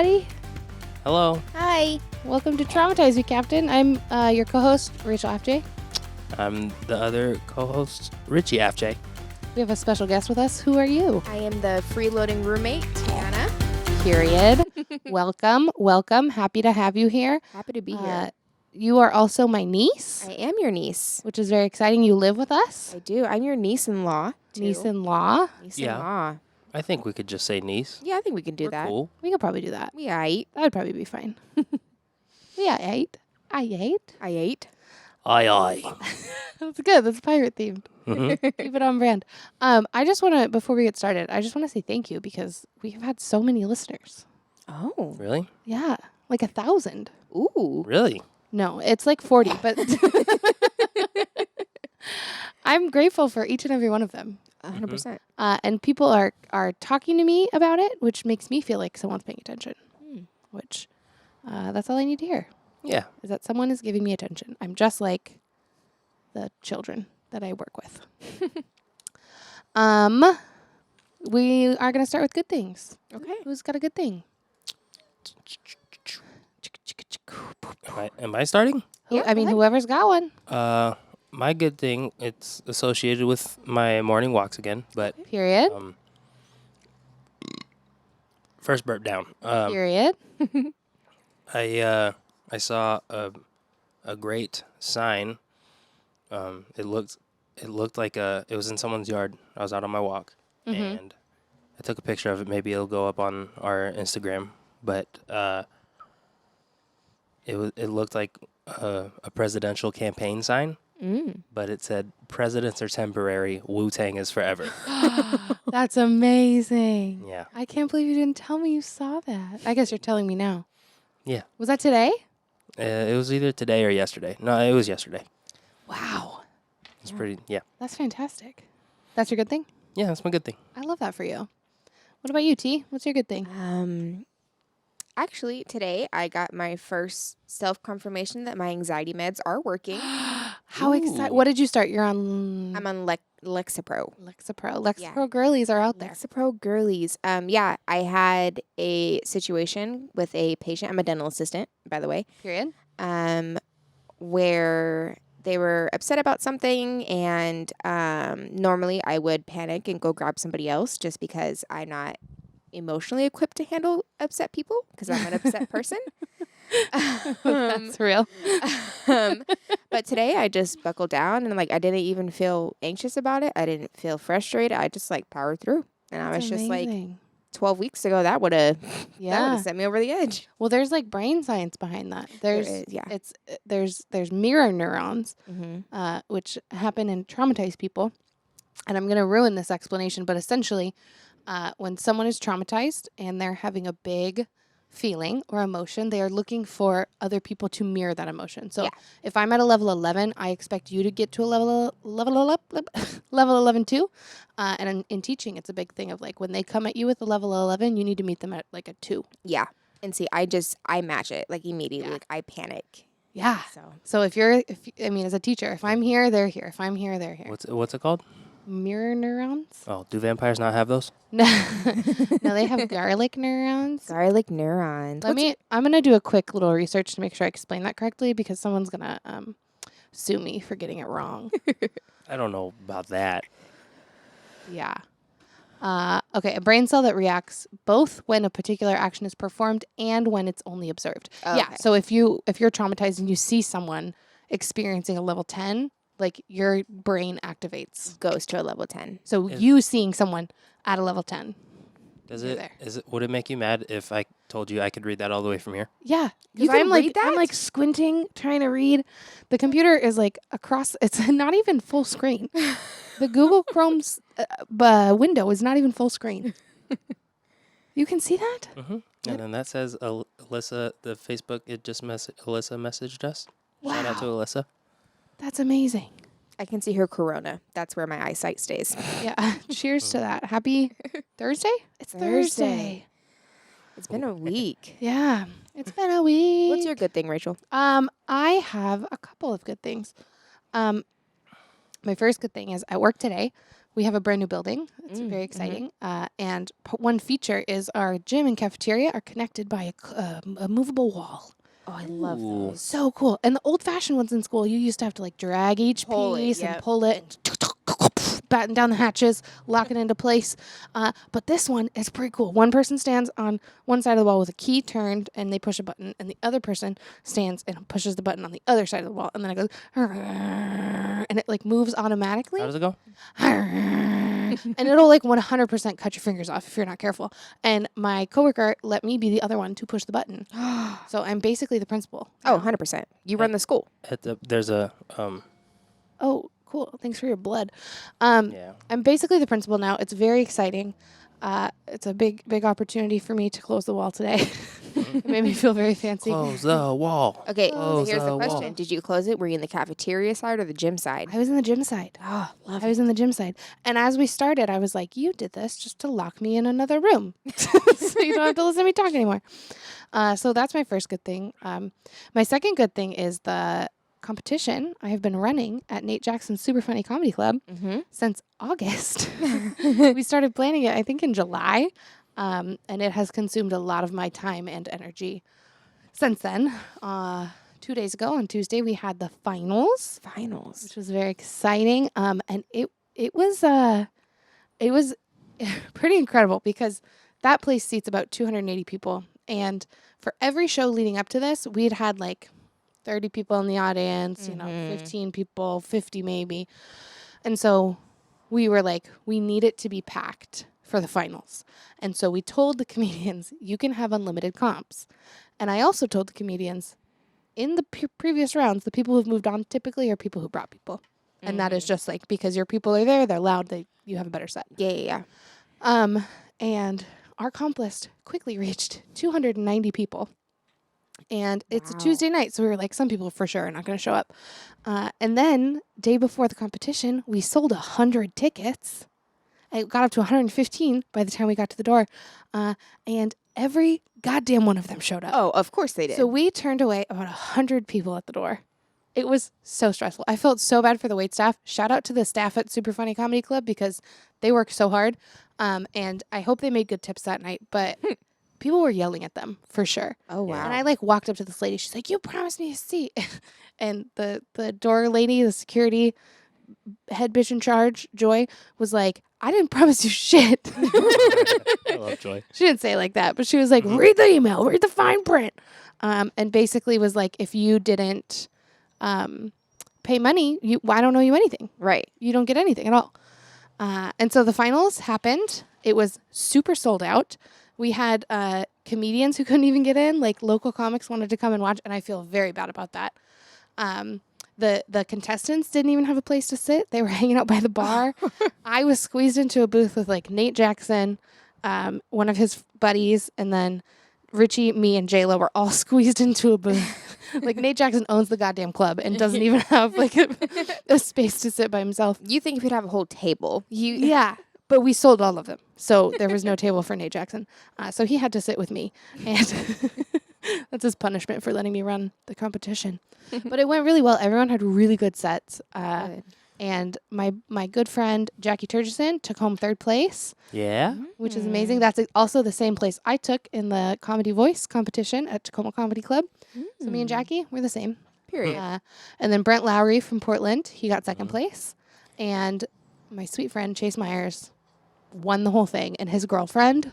everybody. Hello. Hi. Welcome to Traumatize Me, Captain. I'm your co-host, Rachel Afjay. I'm the other co-host, Richie Afjay. We have a special guest with us. Who are you? I am the freeloading roommate, Tiana. Period. Welcome. Happy to have you here. Happy to be here. You are also my niece, I am your niece. which is very exciting. You live with us. I do. I'm your niece-in-law, too. Niece-in-law. Niece-in-law. I think we could just say niece. Yeah, I think we can do We're that. cool. We could probably do that. We ate. That would probably be fine. Yeah, I ate. I ate. Aye. That's good. That's pirate themed. Mm-hmm. Keep it on brand. I just want to, before we get started, I just want to say thank you because we have had so many listeners. Oh. Really? Yeah, like 1,000. Ooh. Really? No, it's like 40, but I'm grateful for each and every one of them. 100%. And people are talking to me about it, which makes me feel like someone's paying attention, which that's all I need to hear, Yeah. is that someone is giving me attention. I'm just like the children that I work with. We are going to start with good things. Okay. Who's got a good thing? Am I starting? Yeah, I mean, go ahead. whoever's got one. My good thing, it's associated with my morning walks again, but Period. first burp down. Period. I saw a great sign. It looked like it was in someone's yard. I was out on my walk, and I took a picture of it. Maybe it'll go up on our Instagram. But it looked like a presidential campaign sign, but it said "Presidents are temporary, Wu-Tang is forever." That's amazing. Yeah. I can't believe you didn't tell me you saw that. I guess you're telling me now. Yeah. Was that today? It was either today or yesterday. No, it was yesterday. Wow. It's pretty. Yeah. That's fantastic. That's your good thing? Yeah, that's my good thing. I love that for you. What about you, T? What's your good thing? Actually, today I got my first self-confirmation that my anxiety meds are working. How exciting. What did you start? You're on I'm on Lexapro. Lexapro. Lexapro girlies are out there. Lexapro girlies. Yeah, I had a situation with a patient. I'm a dental assistant, by the way. Period. Where they were upset about something, and normally I would panic and go grab somebody else just because I'm not emotionally equipped to handle upset people because I'm an upset person. That's real. But today I just buckled down and I didn't even feel anxious about it. I didn't feel frustrated. I just powered through. And I was just amazing. 12 weeks ago, that would have sent me over the edge. Well, there's brain science behind that. There's There is, yeah. There's mirror neurons, which happen in traumatized people. And I'm going to ruin this explanation, but essentially, when someone is traumatized and they're having a big feeling or emotion, they are looking for other people to mirror that emotion. So if I'm at a level 11, I expect you to get to a level 11 too. And in teaching, it's a big thing of when they come at you with a level 11, you need to meet them at a 2. Yeah. And see, I match it immediately. Yeah. I panic. Yeah. So as a teacher, if I'm here, they're here. If I'm here, they're here. What's it called? Mirror neurons? Oh, do vampires not have those? No, they have garlic neurons. Garlic neurons. I'm going to do a quick little research to make sure I explain that correctly because someone's going to sue me for getting it wrong. I don't know about that. Yeah. Okay, a brain cell that reacts both when a particular action is performed and when it's only observed. Oh, Yeah, okay. so if you're traumatized and you see someone experiencing a level 10, your brain activates. Goes to a level 10. So you seeing someone at a level 10. Would it make you mad if I told you I could read that all the way from here? Yeah. You can read that? I'm squinting, trying to read. The computer is across, it's not even full screen. The Google Chrome's window is not even full screen. You can see that? Mm-hmm. And then that says Alyssa, the Facebook, Alyssa messaged us. Wow. Shout out to Alyssa. That's amazing. I can see her corona. That's where my eyesight stays. Yeah. Cheers to that. Happy Thursday? It's Thursday. It's been a week. Yeah. It's been a week. What's your good thing, Rachel? I have a couple of good things. My first good thing is at work today, we have a brand new building. It's very exciting. And one feature is our gym and cafeteria are connected by a movable wall. Oh, I love Ooh. those. So cool. And the old-fashioned ones in school, you used to have to like drag each Pull it, piece and yep. pull it and batten down the hatches, lock it into place. But this one is pretty cool. One person stands on one side of the wall with a key turned, and they push a button, and the other person stands and pushes the button on the other side of the wall, and then it goes, and it like moves automatically. How does it go? And it'll like 100% cut your fingers off if you're not careful. And my coworker let me be the other one to push the button. So I'm basically the principal. Oh, 100%. You run the school. There's a Oh, cool. Thanks for your blood. yeah. I'm basically the principal now. It's very exciting. It's a big opportunity for me to close the wall today. It made me feel very fancy. Close the wall. Okay, so Close here's the the question. wall. Did you close it? Were you in the cafeteria side or the gym side? I was in the gym side. Oh, love I was in the gym side. And as we started, I was like, you did this just to lock me in another room. So you don't have to listen to me talk anymore. So that's my first good thing. My second good thing is the competition I have been running at Nate Jackson's Super Funny Comedy Club since August. We started planning it, I think, in July. And it has consumed a lot of my time and energy since then. 2 days ago on Tuesday, we had the finals, which was very exciting. And it was pretty incredible because that place seats about 280 people. And for every show leading up to this, we'd had like 30 people in the audience, 15 people, 50 maybe. And so we were like, we need it to be packed for the finals. And so we told the comedians, you can have unlimited comps. And I also told the comedians, in the previous rounds, the people who've moved on typically are people who brought people. And that is just like, because your people are there, they're loud, you have a better set. Yeah. And our comp list quickly reached 290 people. And it's a Wow. Tuesday night, so we were like, some people for sure are not going to show up. And then, day before the competition, we sold 100 tickets. It got up to 115 by the time we got to the door. And every goddamn one of them showed up. Oh, of course they did. So we turned away about 100 people at the door. It was so stressful. I felt so bad for the wait staff. Shout out to the staff at Super Funny Comedy Club because they worked so hard. And I hope they made good tips that night. But people were yelling at them for sure. Oh, wow. And I like walked up to this lady. She's like, you promised me a seat. And the door lady, the security head bitch in charge, Joy, was like, I didn't promise you shit. I love Joy. She didn't say it like that, but she was like, read the email, read the fine print. And basically was like, if you didn't pay money, I don't owe you anything. Right. You don't get anything at all. And so the finals happened. It was super sold out. We had comedians who couldn't even get in. Like local comics wanted to come and watch, and I feel very bad about that. The contestants didn't even have a place to sit. They were hanging out by the bar. I was squeezed into a booth with like Nate Jackson, one of his buddies, and then Richie, me, and J-Lo were all squeezed into a booth. Like Nate Jackson owns the goddamn club and doesn't even have like a space to sit by himself. You think if you'd have a whole table. Yeah, but we sold all of them. So there was no table for Nate Jackson. So he had to sit with me. And that's his punishment for letting me run the competition. But it went really well. Everyone had really good sets. Good. And my good friend, Jackie Turgeson, took home third place, Yeah. which is amazing. That's also the same place I took in the Comedy Voice competition at Tacoma Comedy Club. So me and Jackie, we're the same. Period. And then Brent Lowry from Portland, he got second place. And my sweet friend, Chase Myers, won the whole thing. And his girlfriend,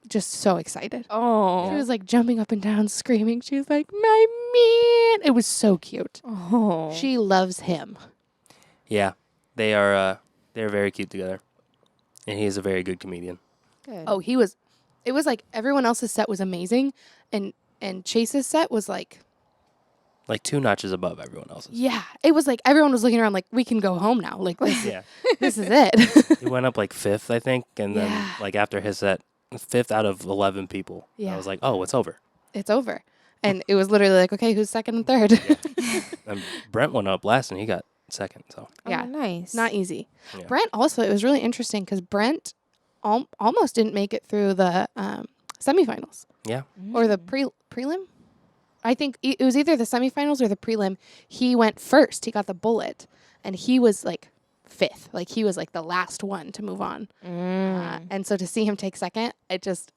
just so excited. Oh. She was like jumping up and down, screaming. She was like, my man. It was so cute. Oh. She loves him. Yeah. They're very cute together. And he is a very good comedian. Good. Oh, it was like everyone else's set was amazing. And Chase's set was like, Like 2 notches above everyone else's. yeah. It was like everyone was looking around like, we can go home now. Like, this, Yeah. this is it. He went up like 5th, I think. And then Yeah. like after his set, 5th out of 11 people. Yeah. I was like, oh, it's over. It's over. And it was literally like, okay, who's second and third? And Brent went up last and he got second. So Yeah. Oh, nice. Not easy. Yeah. Brent also, it was really interesting because Brent almost didn't make it through the semifinals yeah. or the prelim. I think it was either the semifinals or the prelim. He went first. He got the bullet, and he was like fifth. Like he was like the last one to move on. Mm. And so to see him take second, it just,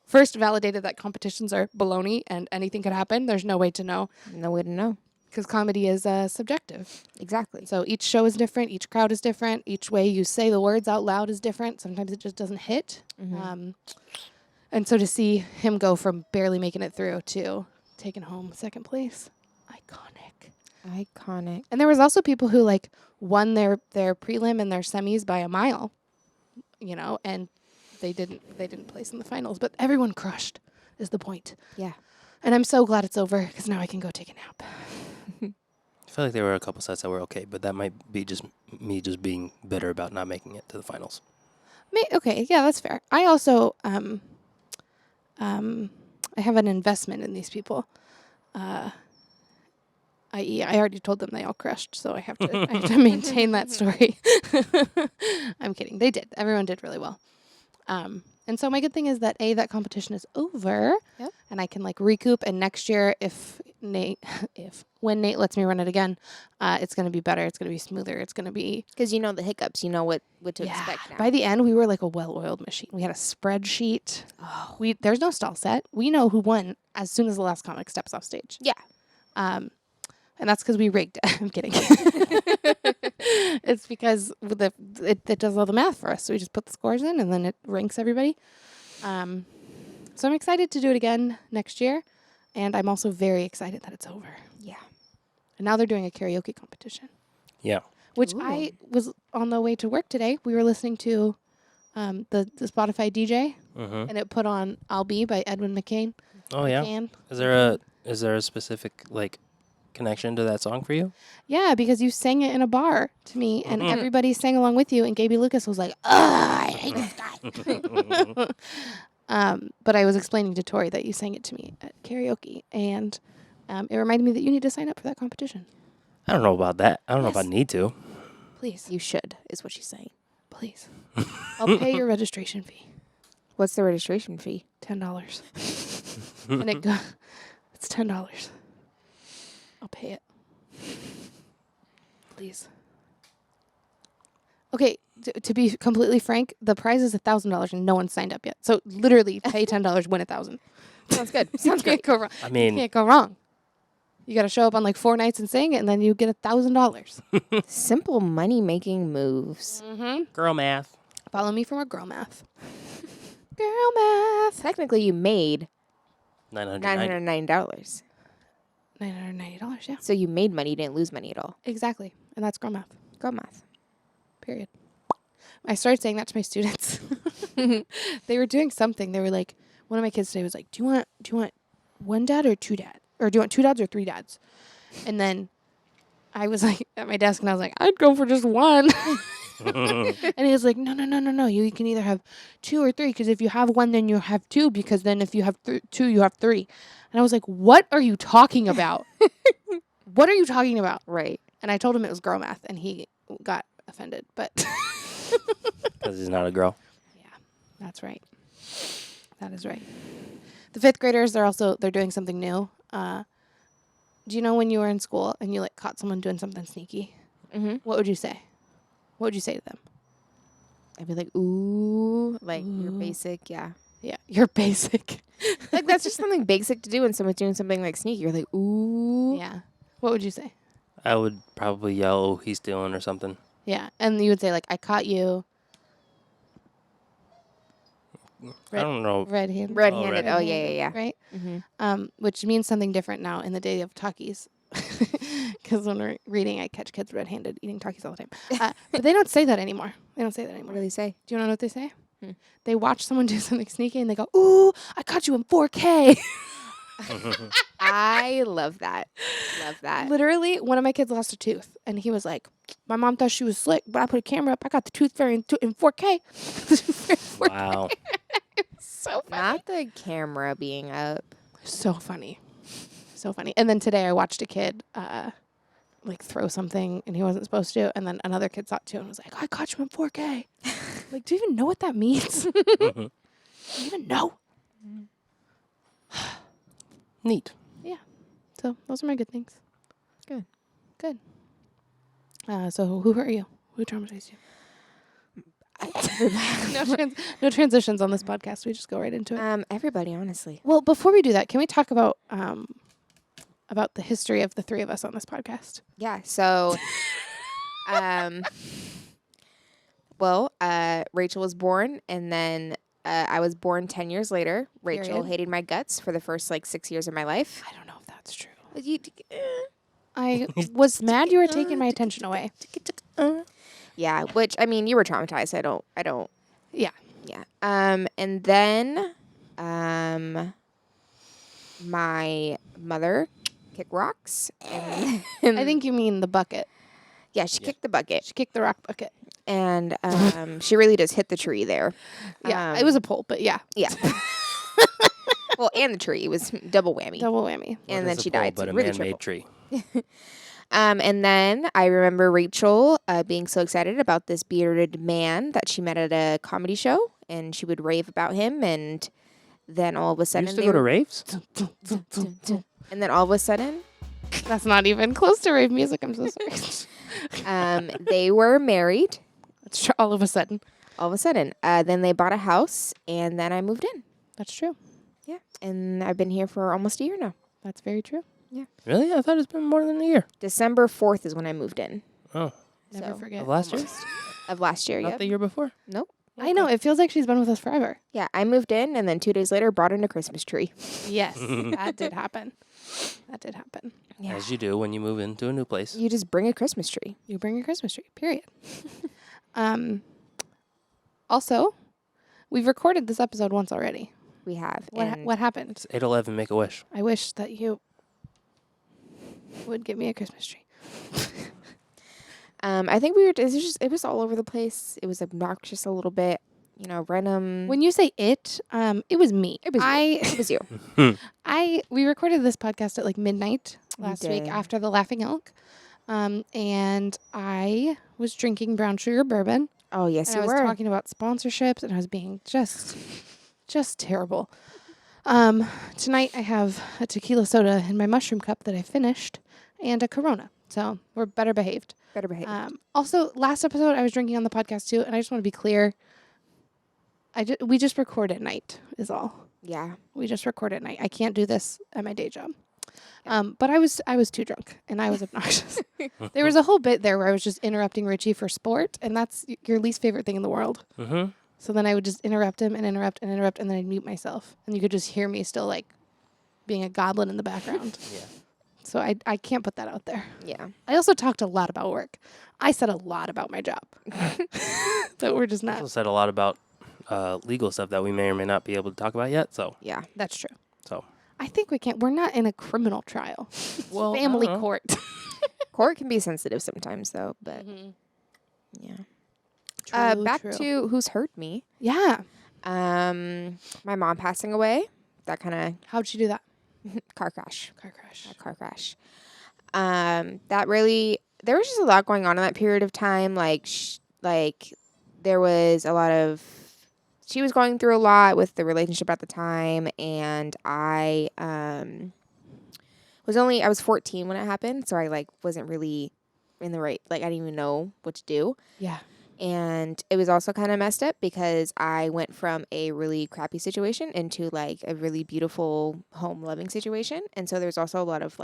first validated that competitions are baloney and anything could happen. There's no way to know No way to know. because comedy is subjective. Exactly. So each show is different. Each crowd is different. Each way you say the words out loud is different. Sometimes it just doesn't hit. And so to see him go from barely making it through to taking home second place, Iconic. and there was also people who like won their prelim and their semis by a mile, and they didn't place in the finals, but everyone crushed is the point. Yeah. And I'm so glad it's over because now I can go take a nap. I feel like there were a couple sets that were okay, but that might be just me just being bitter about not making it to the finals. Okay, yeah, that's fair. I also I have an investment in these people. I.e., I already told them they all crushed, so I have to maintain that story. I'm kidding. They did. Everyone did really well. And so my good thing is that that competition is over, and I can like recoup. And next year, when Nate lets me run it again, it's going to be better. It's going to be smoother. It's going to be Because you know the hiccups. You know what to expect now. By the end, we were like a well-oiled machine. We had a spreadsheet. There's no stall set. We know who won as soon as the last comic steps off stage. Yeah. And that's because we rigged it. I'm kidding. It's because it does all the math for us. So we just put the scores in and then it ranks everybody. So I'm excited to do it again next year. And I'm also very excited that it's over. Yeah. And now they're doing a karaoke competition. Yeah. Which Ooh. I was on the way to work today. We were listening to the Spotify DJ. Mm-hmm. And it put on I'll Be by Edwin McCain. Oh, yeah. McCann. Is there a specific, like, connection to that song for you? Yeah, because you sang it in a bar to me, and everybody sang along with you, and Gaby Lucas was like, I hate this guy. But I was explaining to Tori that you sang it to me at karaoke, and it reminded me that you need to sign up for that competition. I don't know about that. I don't know if I Yes. need to. Please. You should, is what she's saying. Please. I'll pay your registration fee. What's the registration fee? $10. And it's $10. I'll pay it. Please. Okay, to be completely frank, the prize is $1,000 and no one signed up yet. So literally pay $10, win $1,000. Sounds good. Sounds great. Go wrong. I You mean, can't go wrong. You got to show up on like 4 nights and sing, and then you get $1,000. Simple money-making moves. girl math. Follow me for more girl math. Girl math. Technically, you made $990. $909. $990, yeah. So you made money. You didn't lose money at all. Exactly. And that's girl math. Girl math. Period. I started saying that to my students. They were doing something. They were like, one of my kids today was like, do you want one dad or 2 dads? Or do you want 2 dads or 3 dads? And then I was like at my desk and I was like, I'd go for just one. And he was like, no. You can either have 2 or 3, because if you have 1, then you have 2, because then if you have 2, you have 3. And I was like, what are you talking about? What are you talking about? Right. And I told him it was girl math, and he got offended. But Because he's not a girl. yeah, that's right. That is right. The 5th graders, they're doing something new. Do you know when you were in school and you like caught someone doing something sneaky? Mm-hmm. What would you say? What would you say to them? I'd be like, ooh. Like, you're Ooh. basic. Yeah. Yeah, you're basic. Like, that's just something basic to do when someone's doing something like sneaky. You're like, ooh. Yeah. What would you say? I would probably yell, oh, he's stealing or something. Yeah, and you would say like, I caught you. I don't know. Red-handed. Red-handed. red. Oh, yeah. Right? Mm-hmm. Which means something different now in the day of Takis. Because when we're reading, I catch kids red-handed eating Takis all the time. But they don't say that anymore. They don't say that What anymore. do they say? Do you know what they say? Hmm. They watch someone do something sneaky and they go, ooh, I caught you in 4K. I love that. Love that. Literally, one of my kids lost a tooth. And he was like, my mom thought she was slick, but I put a camera up. I got the tooth fairy in 4K. Wow. So funny. Not the camera being up. So funny. So funny. And then today I watched a kid like throw something and he wasn't supposed to. And then another kid saw it too and was like, I caught you in 4K. Like, do you even know what that means? Do you even know? Neat. So those are my good things. Good. Good. So who are you? Who traumatized you? Everybody. No transitions on this podcast. We just go right into it. Everybody, honestly. Well, before we do that, can we talk about the history of the three of us on this podcast? Yeah. So, Rachel was born, and then I was born 10 years later. Rachel Period. hated my guts for the first 6 years of my life. I don't know if that's true. But you, I was mad you were taking my attention away. yeah. Which I mean, you were traumatized. I don't. Yeah. Yeah. And then, my mother kicked rocks, and I think you mean the bucket. yeah, she kicked the bucket, She kicked the rock bucket. and she really just hit the tree there. Yeah, it was a pole, but yeah, Yeah. Well, and the tree. It was double whammy. double whammy. And then she died. But So a really man-made triple. tree. And then I remember Rachel being so excited about this bearded man that she met at a comedy show, and she would rave about him. And then all of a You sudden, used to go to raves? and then all of a sudden, That's not even close to rave music. I'm so sorry. they were married. That's all of a sudden. All of a sudden, then they bought a house, and then I moved in. That's true. Yeah, and I've been here for almost a year now. That's very true. Really? I thought it's been more than a year. December 4th is when I moved in. Oh, Never So, forget. of last year? Of last year, Not yep. the year before? Nope. I know. It feels like she's been with us forever. Yeah, I moved in, and then 2 days later, brought in a Christmas tree. Yes, that did happen. That did happen. Yeah. As you do when you move into a new place. You just bring a Christmas tree. You bring your Christmas tree. Period. Also, we've recorded this episode once already. We have. What happened? It's 8/11, make a wish. I wish that you would give me a Christmas tree. I think it was all over the place. It was obnoxious a little bit, random. When you say it was me. It was you. It was you. We recorded this podcast at like midnight We last week did. after the Laughing Elk. And I was drinking brown sugar bourbon. Oh, yes, And you I was were. talking about sponsorships, and I was being just terrible. Tonight I have a tequila soda in my mushroom cup that I finished, and a Corona. So we're better behaved. Better behave. Also, last episode I was drinking on the podcast too, and I just want to be clear. We just record at night is all. Yeah. We just record at night. I can't do this at my day job. But I was too drunk and I was obnoxious. There was a whole bit there where I was just interrupting Richie for sport, and that's your least favorite thing in the world. Mm-hmm. So then I would just interrupt him and interrupt and interrupt, and then I'd mute myself, and you could just hear me still like being a goblin in the background. Yeah. So I can't put that out there. Yeah. I also talked a lot about work. I said a lot about my job. But we're just Also not. said a lot about legal stuff that we may or may not be able to talk about yet. So, Yeah. That's true. so I think we can't. We're not in a criminal trial. well, Family I don't know. court. Court can be sensitive sometimes, though, but yeah. Back True. to who's hurt me. Yeah. My mom passing away. That kind How'd she do that? of car crash. Car crash. That really, there was just a lot going on in that period of time. Like there was a lot of, she was going through a lot with the relationship at the time, and I was 14 when it happened, so I wasn't really in the right, I didn't even know what to do. Yeah. And it was also kind of messed up because I went from a really crappy situation into a really beautiful home loving situation. And so there's also a lot of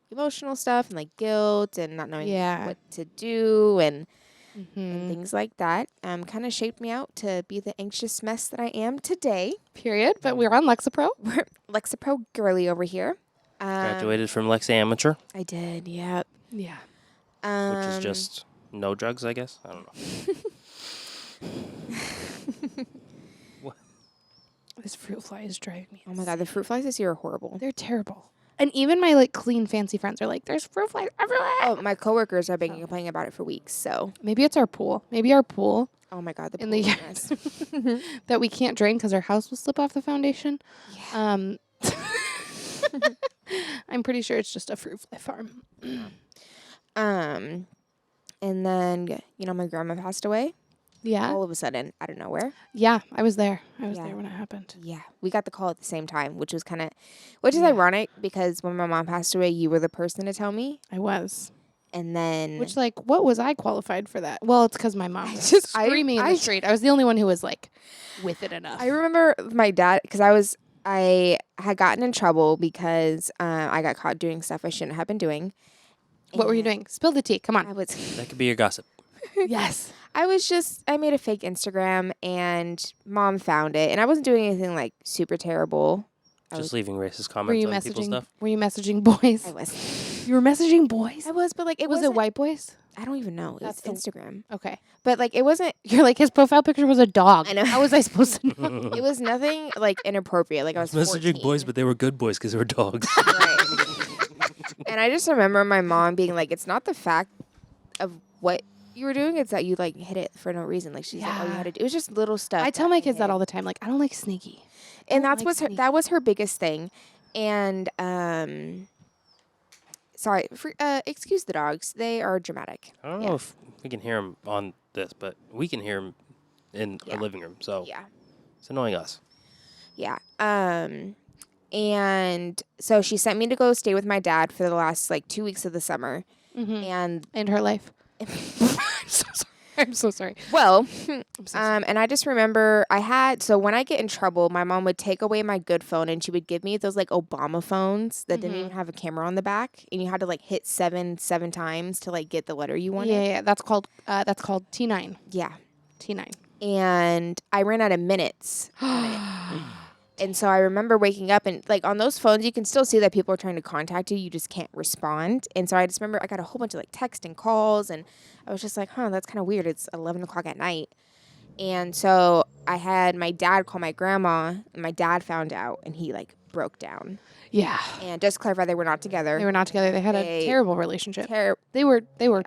emotional stuff and guilt and not knowing Yeah. what to do and Mm-hmm. things like that. Kind of shaped me out to be the anxious mess that I am today. Period. But we're on Lexapro. We're Lexapro girly over here. Graduated from Lex Amateur, I did, yep. Yeah. which is just no drugs, I guess. I don't know. This fruit fly is driving me. Oh my god, the fruit flies this year are horrible. They're terrible. And even my clean fancy friends are like, there's fruit flies everywhere. Oh, my coworkers have been complaining about it for weeks. So, Maybe it's our pool. Maybe our pool oh my god, the in the pool, yard yes. that we can't drain because our house will slip off the foundation. Yeah. I'm pretty sure it's just a fruit fly farm. And then, my grandma passed away Yeah. all of a sudden out of nowhere. Yeah. I was there. I was Yeah. there when it happened. Yeah. We got the call at the same time, which is is Yeah. ironic because when my mom passed away, you were the person to tell me. I was. And then Which, like, what was I qualified for that? Well, it's because my mom was just- screaming in the street. I was the only one who was, like, with it enough. I remember my dad, because I had gotten in trouble because I got caught doing stuff I shouldn't have been doing. What were you And doing? Spill the tea. Come on. I was That could be your gossip. Yes. I made a fake Instagram and mom found it, and I wasn't doing anything like super terrible. Just leaving racist Were you comments on people's messaging? stuff. Were you messaging boys? I was. You were messaging boys. I was, but like Was it white boys? I don't even know. It was That's Instagram. Okay. But like it wasn't. You're like, his profile picture was a dog. I know. How was I supposed to know? It was nothing like inappropriate. Like I was Messaging 14. boys, but they were good boys because they were dogs. Right. And I just remember my mom being like, "It's not the fact of what you were doing; it's that you like hit it for no reason." Like she's like, "Oh, you had to." It was just little stuff. I tell my kids that hit. all the time. Like, I don't like sneaky. And don't that's like what's her, sneaky. that was her biggest thing. And sorry, excuse the dogs. They are dramatic. I don't know if we can hear them on this, but we can hear them in Yeah. our living room. So Yeah. it's annoying us. Yeah. And so she sent me to go stay with my dad for the last like 2 weeks of the summer. Mm-hmm. And In her life. I'm so sorry. I'm so sorry. well, I'm so sorry. and I just remember so when I get in trouble, my mom would take away my good phone and she would give me those like Obama phones that didn't even have a camera on the back, and you had to like hit seven times to like get the letter you wanted. Yeah. That's called T9. Yeah. T9. And I ran out of minutes on it. And so I remember waking up and like on those phones, you can still see that people are trying to contact you. You just can't respond. And so I just remember I got a whole bunch of like text and calls, and I was just like, that's kind of weird. It's 11 o'clock at night. And so I had my dad call my grandma, and my dad found out, and he like broke down. Yeah. And just to clarify, they were not together. They were not together. They had a They- terrible relationship. They were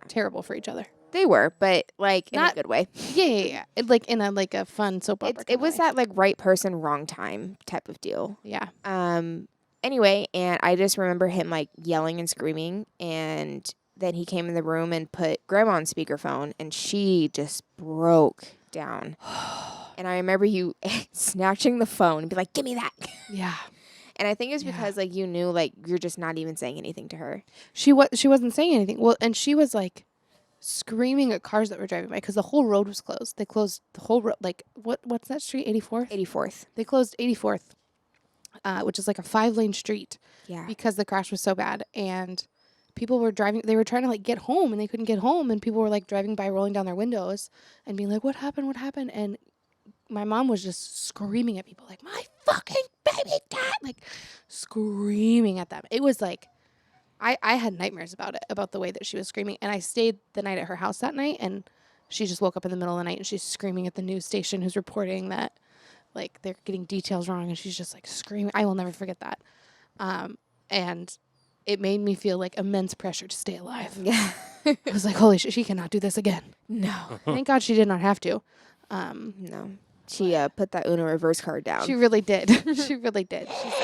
terrible for each other. They were, but like in Not- a good way. Yeah. Like in a fun soap opera. It was that like right person, wrong time type of deal. Yeah. Anyway, and I just remember him like yelling and screaming, and then he came in the room and put grandma on speakerphone, and she just broke down. And I remember you snatching the phone and be like, "Give me that." Yeah. And I think it was Yeah. because like you knew like you're just not even saying anything to her. She wasn't saying anything. Well, and she was like screaming at cars that were driving by because the whole road was closed. They closed the whole road. Like what's that street? 84th. 84th. They closed 84th, which is like a 5-lane street Yeah. because the crash was so bad, and people were driving. They were trying to like get home, and they couldn't get home, and people were like driving by, rolling down their windows, and being like, "What happened? What happened?" And my mom was just screaming at people like, "My fucking baby dad!" Like screaming at them. It was like. I had nightmares about it, about the way that she was screaming. And I stayed the night at her house that night, and she just woke up in the middle of the night and she's screaming at the news station who's reporting that, like, they're getting details wrong, and she's just, like, screaming. I will never forget that. And it made me feel, like, immense pressure to stay alive. Yeah. I was like, holy shit, she cannot do this again. No. Thank God she did not have to. No. She put that Uno reverse card down. She really did. She really did. She's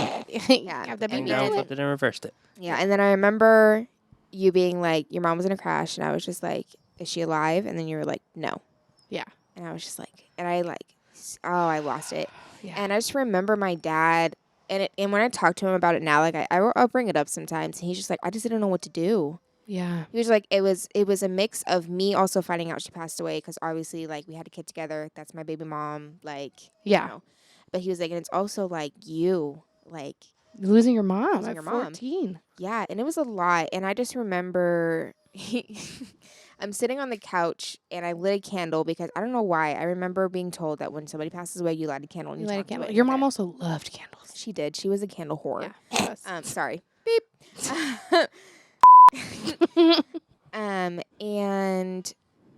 like, Yeah. have the And baby Down, do it. flipped it, and reversed it. Yeah, and then I remember you being like, your mom was in a crash, and I was just like, is she alive? And then you were like, no. Yeah. And I was just like, and I like, I lost it. Yeah. And I just remember my dad, and when I talk to him about it now, like I'll bring it up sometimes, and he's just like, I just didn't know what to do. Yeah. He was like, it was a mix of me also finding out she passed away, because obviously like we had a kid together. That's my baby mom. Like, Yeah. you know. But he was like, and it's also like you, like, Losing your mom Losing at your mom. 14. yeah, and it was a lot. And I just remember I'm sitting on the couch and I lit a candle because I don't know why. I remember being told that when somebody passes away, you light a candle and You you light a talk to candle. it Your in mom bed. also loved candles. She did. She was a candle whore. Yeah. Sorry. Beep. And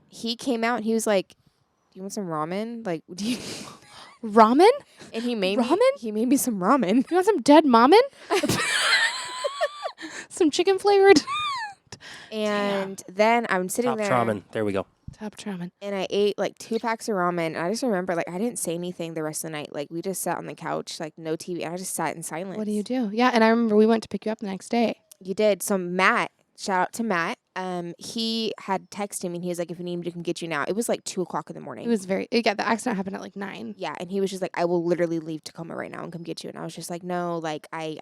he came out and he was like, "Do you want some ramen? Like, do you?" Ramen? And he made Ramen? He made me some ramen. You want some dead mommin? Some chicken flavored? And then I'm sitting Top there ramen. There we go. Top ramen. and I ate like 2 packs of ramen. And I just remember like I didn't say anything the rest of the night. Like we just sat on the couch, like no TV. And I just sat in silence. What do you do? Yeah, and I remember we went to pick you up the next day. You did. So Matt, shout out to Matt. He had texted me and he was like, if you need me to come get you now. It was like 2 o'clock in the morning. It was the accident happened at like 9. Yeah, and he was just like, I will literally leave Tacoma right now and come get you. And I was just like, no, like I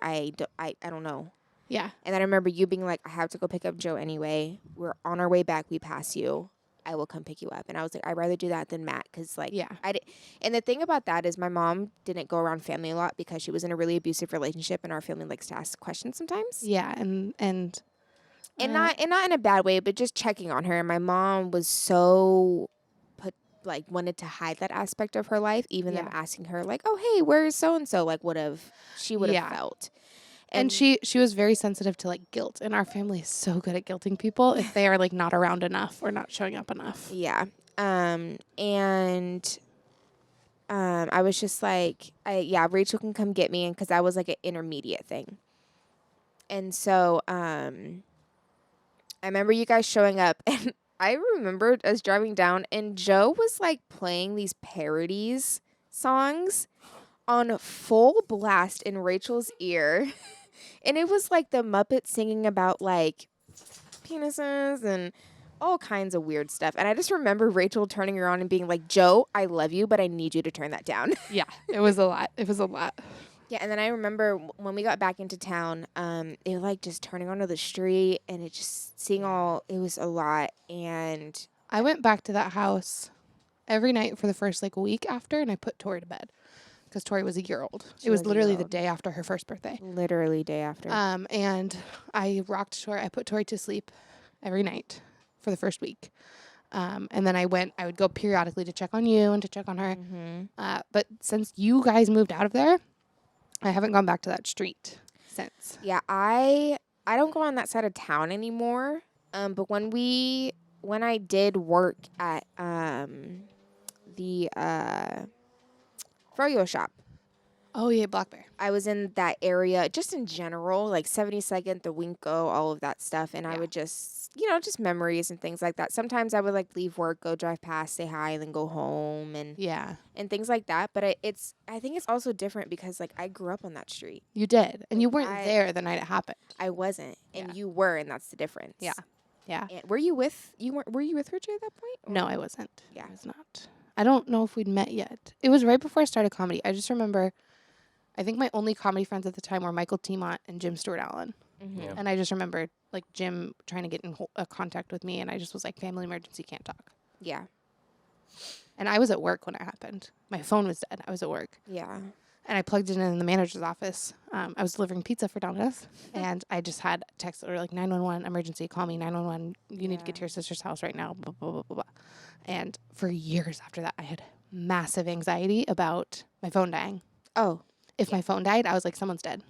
don't know. Yeah. And then I remember you being like, I have to go pick up Joe anyway. We're on our way back. We pass you. I will come pick you up. And I was like, I'd rather do that than Matt. Because, like, Yeah. And the thing about that is my mom didn't go around family a lot because she was in a really abusive relationship. And our family likes to ask questions sometimes. Yeah. And Not in a bad way, but just checking on her. And my mom was so wanted to hide that aspect of her life. Even them asking her, like, oh, hey, where's so-and-so? Like, she would have felt. And she was very sensitive to like guilt, and our family is so good at guilting people if they are like not around enough or not showing up enough. Yeah. I was just like, Rachel can come get me, and because that was like an intermediate thing. And so I remember you guys showing up, and I remembered us driving down, and Joe was like playing these parodies songs on full blast in Rachel's ear. And it was like the Muppets singing about like penises and all kinds of weird stuff. And I just remember Rachel turning around and being like, Joe, I love you, but I need you to turn that down. Yeah, it was a lot. It was a lot. Yeah, and then I remember when we got back into town, it like just turning onto the street and it just seeing it was a lot. And I went back to that house every night for the first like week after, and I put Tori to bed because Tori was a year old. It was literally the day after her first birthday. Literally day after. And I rocked Tori. I put Tori to sleep every night for the first week. And then I would go periodically to check on you and to check on her. Mm-hmm. But since you guys moved out of there, I haven't gone back to that street since. Yeah, I don't go on that side of town anymore. But when I did work at the froyo shop, Oh yeah, Black Bear. I was in that area just in general, like 72nd, the Winco, all of that stuff. And I would just, just memories and things like that. Sometimes I would like leave work, go drive past, say hi, and then go home and things like that. But I think it's also different because like I grew up on that street. You did. And Like, you weren't there the night it happened. I wasn't. And you were, and that's the difference. Yeah. Yeah. And were you with Richard at that point? Or? No, I wasn't. Yeah. I was not. I don't know if we'd met yet. It was right before I started comedy. I just remember, I think my only comedy friends at the time were Michael Timont and Jim Stewart Allen. Mm-hmm. Yeah. And I just remember like Jim trying to get in contact with me, and I just was like, family emergency, can't talk. Yeah. And I was at work when it happened. My phone was dead. I was at work. Yeah. And I plugged it in the manager's office. I was delivering pizza for Domino's, and I just had text or like 911 emergency, call me 911. You need to get to your sister's house right now. Blah, blah, blah, blah, blah. And for years after that, I had massive anxiety about my phone dying. Oh. If my phone died, I was like, someone's dead.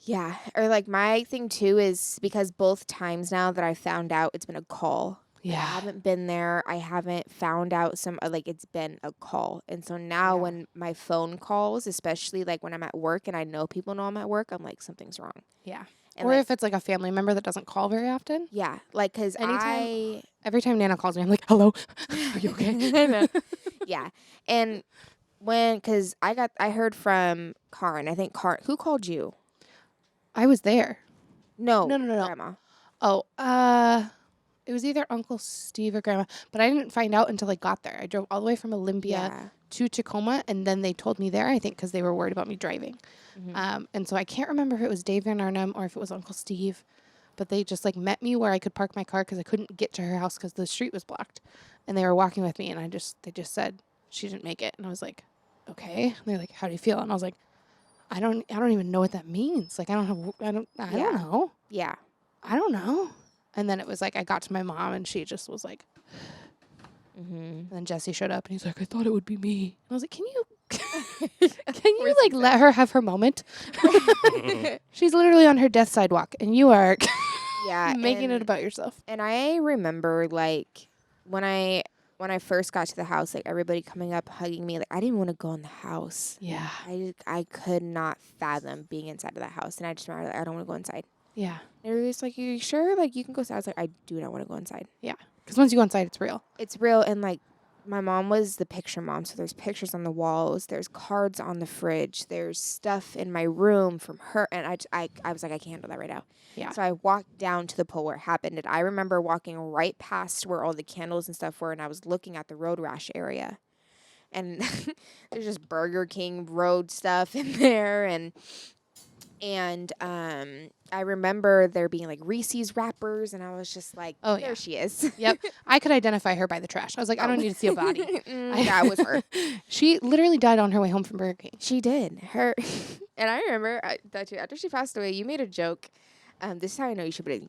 Yeah. Or like my thing too is because both times now that I found out it's been a call. Yeah. I haven't been there. I haven't found out it's been a call. And so now when my phone calls, especially like when I'm at work and I know people know I'm at work, I'm like, something's wrong. Yeah. And or like, if it's like a family member that doesn't call very often. Yeah. Like, cause every time Nana calls me, I'm like, hello, are you okay? Yeah. And cause I heard from Karin, I think who called you? I was there. No. Grandma. Oh, It was either Uncle Steve or Grandma, but I didn't find out until I got there. I drove all the way from Olympia to Tacoma, and then they told me there, I think, because they were worried about me driving. Mm-hmm. And so I can't remember if it was Dave Van Arnhem or if it was Uncle Steve, but they just like met me where I could park my car because I couldn't get to her house because the street was blocked. And they were walking with me, and they just said she didn't make it. And I was like, okay. And they're like, how do you feel? And I was like, I don't even know what that means. Like, I don't know. Yeah. I don't know. And then it was like I got to my mom, and she just was like, And then Jesse showed up, and he's like, I thought it would be me. And I was like, can you like let her have her moment? She's literally on her death sidewalk, and you are making it about yourself. And I remember like when I first got to the house, like everybody coming up, hugging me, like I didn't want to go in the house. Yeah. I could not fathom being inside of that house, and I just remember like, I don't want to go inside. Yeah. And everybody's like, you sure? Like, you can go inside. I was like, I do not want to go inside. Yeah. Because once you go inside, it's real. It's real. And, like, my mom was the picture mom. So there's pictures on the walls. There's cards on the fridge. There's stuff in my room from her. And I was like, I can't handle that right now. Yeah. So I walked down to the pole where it happened. And I remember walking right past where all the candles and stuff were. And I was looking at the road rash area. And there's just Burger King road stuff in there. And And I remember there being like Reese's wrappers, and I was just like, Oh, there yeah. she is. Yep. I could identify her by the trash. I was like, I don't need to see a body. That was her. She literally died on her way home from Burger King. She did. Her, and I remember that too, after she passed away, you made a joke. This is how I know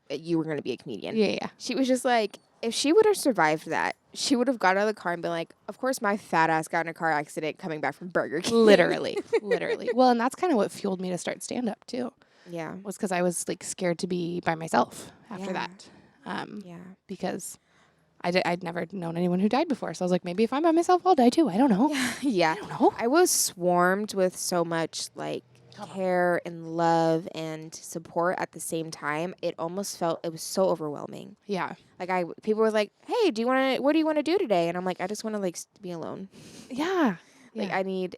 you were going to be a comedian. Yeah. She was just like, if she would have survived that, she would have got out of the car and been like, of course my fat ass got in a car accident coming back from Burger King. Literally. Literally. Well, and that's kind of what fueled me to start stand-up, too. Yeah. Was because I was, like, scared to be by myself after Yeah. that. Yeah. Because I'd never known anyone who died before. So I was like, maybe if I'm by myself, I'll die, too. I don't know. Yeah. I don't know. I was swarmed with so much, like, care and love and support at the same time. It almost felt, it was so overwhelming. Yeah. Like, people were like, hey, what do you want to do today? And I'm like, I just want to, like, be alone. Yeah. Like, Yeah. I need,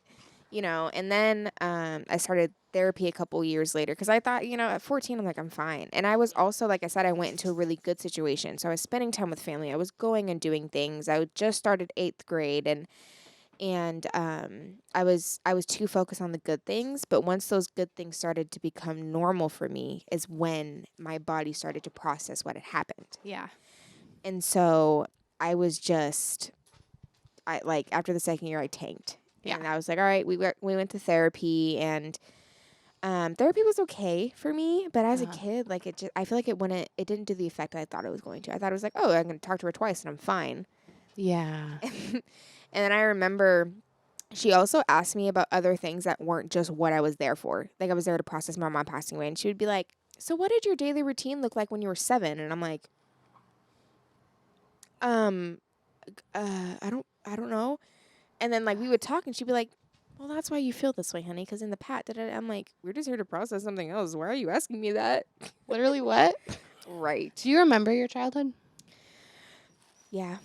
and then I started therapy a couple years later because I thought, at 14, I'm like, I'm fine. And I was also, like I said, I went into a really good situation. So I was spending time with family. I was going and doing things. I just started 8th grade and I was too focused on the good things. But once those good things started to become normal for me is when my body started to process what had happened. Yeah. And so I was just, after the second year, I tanked. Yeah. And I was like, all right, we went to therapy, and therapy was okay for me. But as a kid, like, I feel like it didn't do the effect I thought it was going to. I thought it was like, oh, I'm going to talk to her twice and I'm fine. Yeah. And then I remember she also asked me about other things that weren't just what I was there for. Like, I was there to process my mom passing away. And she would be like, so what did your daily routine look like when you were 7? And I'm like, I don't know. And then, like, we would talk and she'd be like, well, that's why you feel this way, honey. Because in the I'm like, we're just here to process something else. Why are you asking me that? Literally what? Right. Do you remember your childhood? Yeah.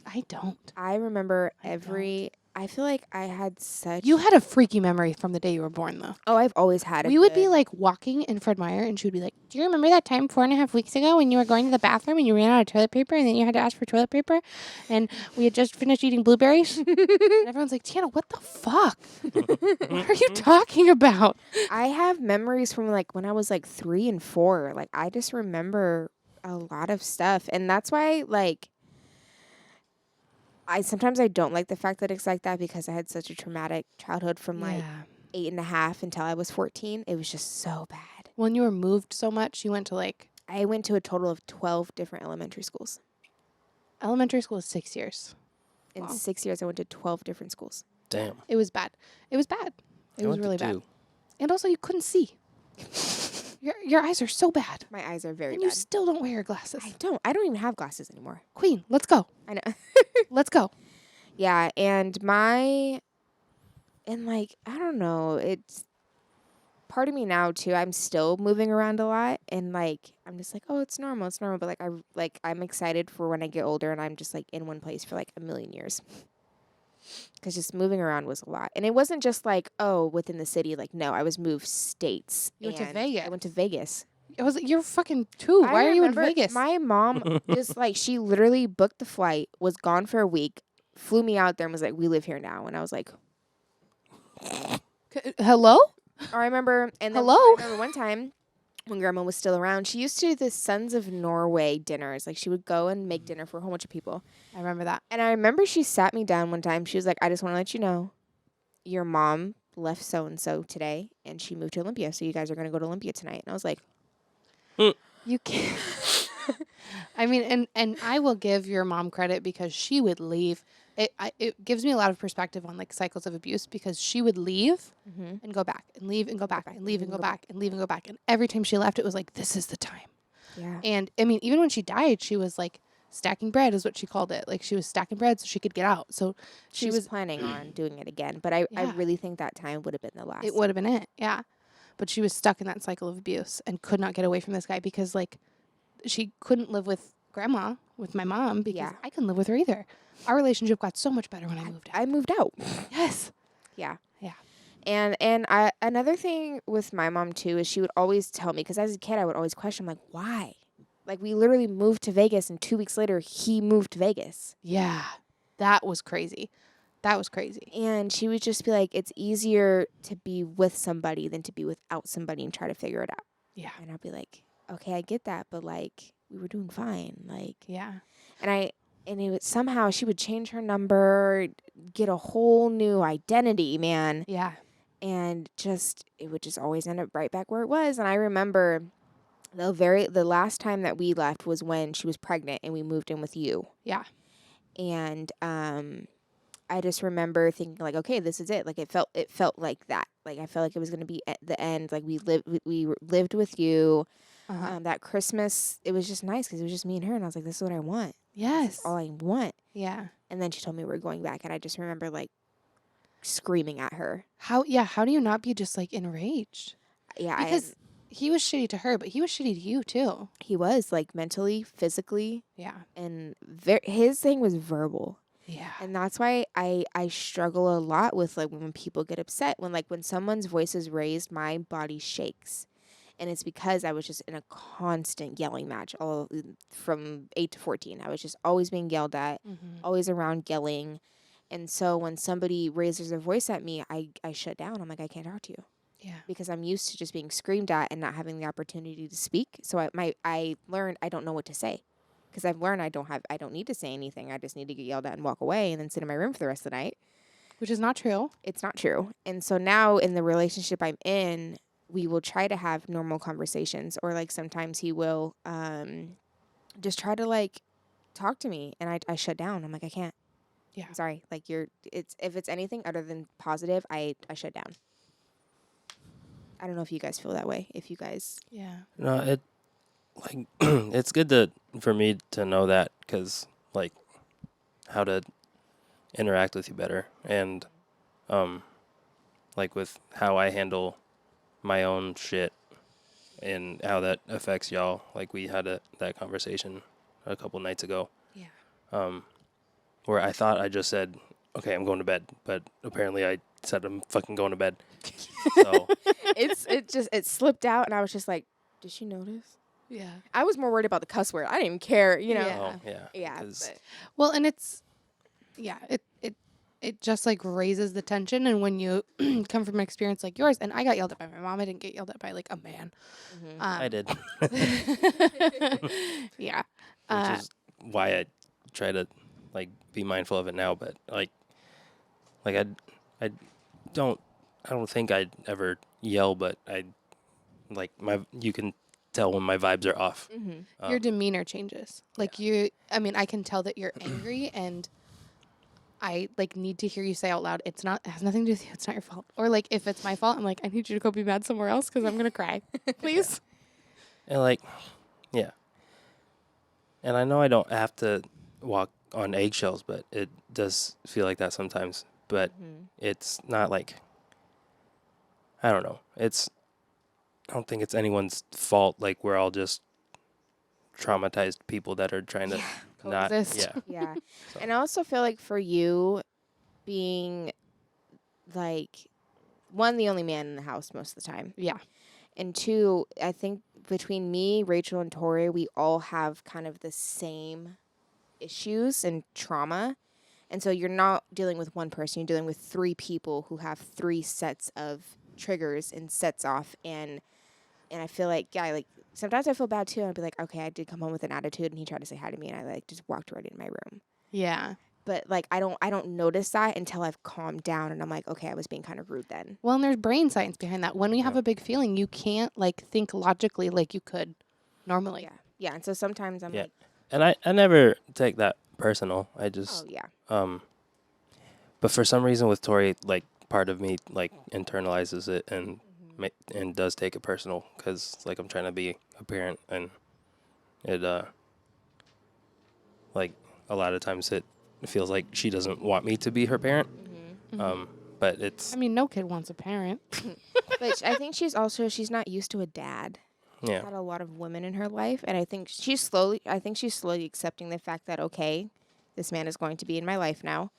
I don't. I remember I feel like I had such. You had a freaky memory from the day you were born, though. Oh, I've always had it. We would be like walking in Fred Meyer, and she would be like, "Do you remember that time 4.5 weeks ago when you were going to the bathroom and you ran out of toilet paper, and then you had to ask for toilet paper, and we had just finished eating blueberries?" And everyone's like, "Tiana, what the fuck? What are you talking about?" I have memories from like when I was like 3 and 4. Like, I just remember a lot of stuff, and that's why like. Sometimes I don't like the fact that it's like that because I had such a traumatic childhood from like 8.5 until I was 14. It was just so bad. When you were moved so much, you went to like... I went to a total of 12 different elementary schools. Elementary school is 6 years. In 6 years, I went to 12 different schools. Damn. It was bad. It was bad. It was really bad. And also, you couldn't see. Your eyes are so bad. My eyes are very and bad. You still don't wear your glasses. I don't even have glasses anymore. Queen, let's go. I know. Let's go. Yeah, and I don't know, it's part of me now too. I'm still moving around a lot, and like I'm just like, oh, it's normal, but like I'm excited for when I get older and I'm just like in one place for like a million years. Because just moving around was a lot. And it wasn't just like, oh, within the city. Like, no, I was moved states. You went to Vegas. I went to Vegas. I was like, you're fucking 2. Why are you in Vegas? My mom just like, she literally booked the flight, was gone for a week, flew me out there and was like, we live here now. And I was like, hello? Or I remember, and then hello? I remember one time when Grandma was still around, she used to do the Sons of Norway dinners. Like, she would go and make dinner for a whole bunch of people. I remember that. And I remember she sat me down one time. She was like, I just want to let you know, your mom left so-and-so today, and she moved to Olympia, so you guys are going to go to Olympia tonight. And I was like, you can't. I mean, and I will give your mom credit because she would leave. It gives me a lot of perspective on like cycles of abuse because she would leave and go back and leave and go back and leave and go back and leave and go back. And every time she left, it was like, this is the time. Yeah. And I mean, even when she died, she was like stacking bread is what she called it. Like she was stacking bread so she could get out. So she was planning on doing it again. But I really think that time would have been the last. It would have been it. Yeah. But she was stuck in that cycle of abuse and could not get away from this guy because like she couldn't live with grandma, with my mom, because I couldn't live with her either. Our relationship got so much better when I moved out. I moved out. Yes. Yeah. Yeah. And another thing with my mom too is she would always tell me, because as a kid I would always question, like, why? Like, we literally moved to Vegas and 2 weeks later he moved to Vegas. Yeah. That was crazy. That was crazy. And she would just be like, it's easier to be with somebody than to be without somebody and try to figure it out. Yeah. And I'd be like, okay, I get that, but like we were doing fine. Like, Yeah. and it would somehow she would change her number, get a whole new identity, man. Yeah. And it would just always end up right back where it was. And I remember the last time that we left was when she was pregnant and we moved in with you. Yeah. And I just remember thinking like, okay, this is it. Like it felt like that. Like I felt like it was gonna be at the end. Like we lived with you. That Christmas, it was just nice because it was just me and her, and I was like, this is what I want. Yes. This is all I want. Yeah. And then she told me we were going back, and I just remember like screaming at her. How do you not be just like enraged? Yeah, Because he was shitty to her, but he was shitty to you too. he was like mentally, physically, Yeah. and his thing was verbal. Yeah. And that's why I struggle a lot with like when people get upset, when someone's voice is raised, my body shakes. And it's because I was just in a constant yelling match all from 8 to 14. I was just always being yelled at, always around yelling. And so when somebody raises their voice at me, I shut down. I'm like, I can't talk to you. Yeah. Because I'm used to just being screamed at and not having the opportunity to speak. So I learned I don't know what to say. Because I've learned I don't need to say anything. I just need to get yelled at and walk away and then sit in my room for the rest of the night. Which is not true. It's not true. And so now in the relationship I'm in, we will try to have normal conversations, or like sometimes he will just try to like talk to me, and I shut down. I'm like, I can't. Yeah. I'm sorry. Like if it's anything other than positive, I shut down. I don't know if you guys feel that way. If you guys. Yeah. No, it like it's good for me to know that, because like how to interact with you better, and like with how I handle my own shit and how that affects y'all. Like we had that conversation a couple nights ago. Yeah. Where I thought I just said, okay, I'm going to bed, but apparently I said I'm fucking going to bed. So it slipped out, and I was just like, did she notice? Yeah. I was more worried about the cuss word. I didn't even care, you know. Yeah. Yeah. 'cause- Well, and it's it just like raises the tension, and when you come from an experience like yours, and I got yelled at by my mom, I didn't get yelled at by like a man. I did. Yeah. Which is why I try to like be mindful of it now, but like I don't think I'd ever yell, but I like you can tell when my vibes are off. Your demeanor changes. Like I mean, I can tell that you're angry, and I like need to hear you say out loud, it has nothing to do with you. It's not your fault. Or like if it's my fault, I'm like, I need you to go be mad somewhere else because I'm going to cry. Please. And like, yeah. And I know I don't have to walk on eggshells, but it does feel like that sometimes. But it's not like, I don't know. I don't think it's anyone's fault. Like we're all just traumatized people that are trying to not, coexist. Yeah. So. And I also feel like for you being like one, the only man in the house most of the time. Yeah. And two, I think between me, Rachel, and Tori, we all have kind of the same issues and trauma. And so you're not dealing with one person, you're dealing with 3 people who have 3 sets of triggers and sets off. And I feel like, yeah, like sometimes I feel bad too. I'd be like, okay, I did come home with an attitude, and he tried to say hi to me, and I like just walked right in my room. Yeah. But like I don't notice that until I've calmed down, and I'm like, okay, I was being kind of rude then. Well, and there's brain science behind that. When we have a big feeling, you can't like think logically like you could normally. Yeah. Yeah. And so sometimes I'm like, And I never take that personal. I just oh yeah. But for some reason with Tori, like part of me like internalizes it and and does take it personal, because like I'm trying to be a parent, and it like a lot of times it feels like she doesn't want me to be her parent. But it's I mean, no kid wants a parent. But I think she's not used to a dad. She's yeah. had a lot of women in her life, and I think she's slowly accepting the fact that, okay, this man is going to be in my life now.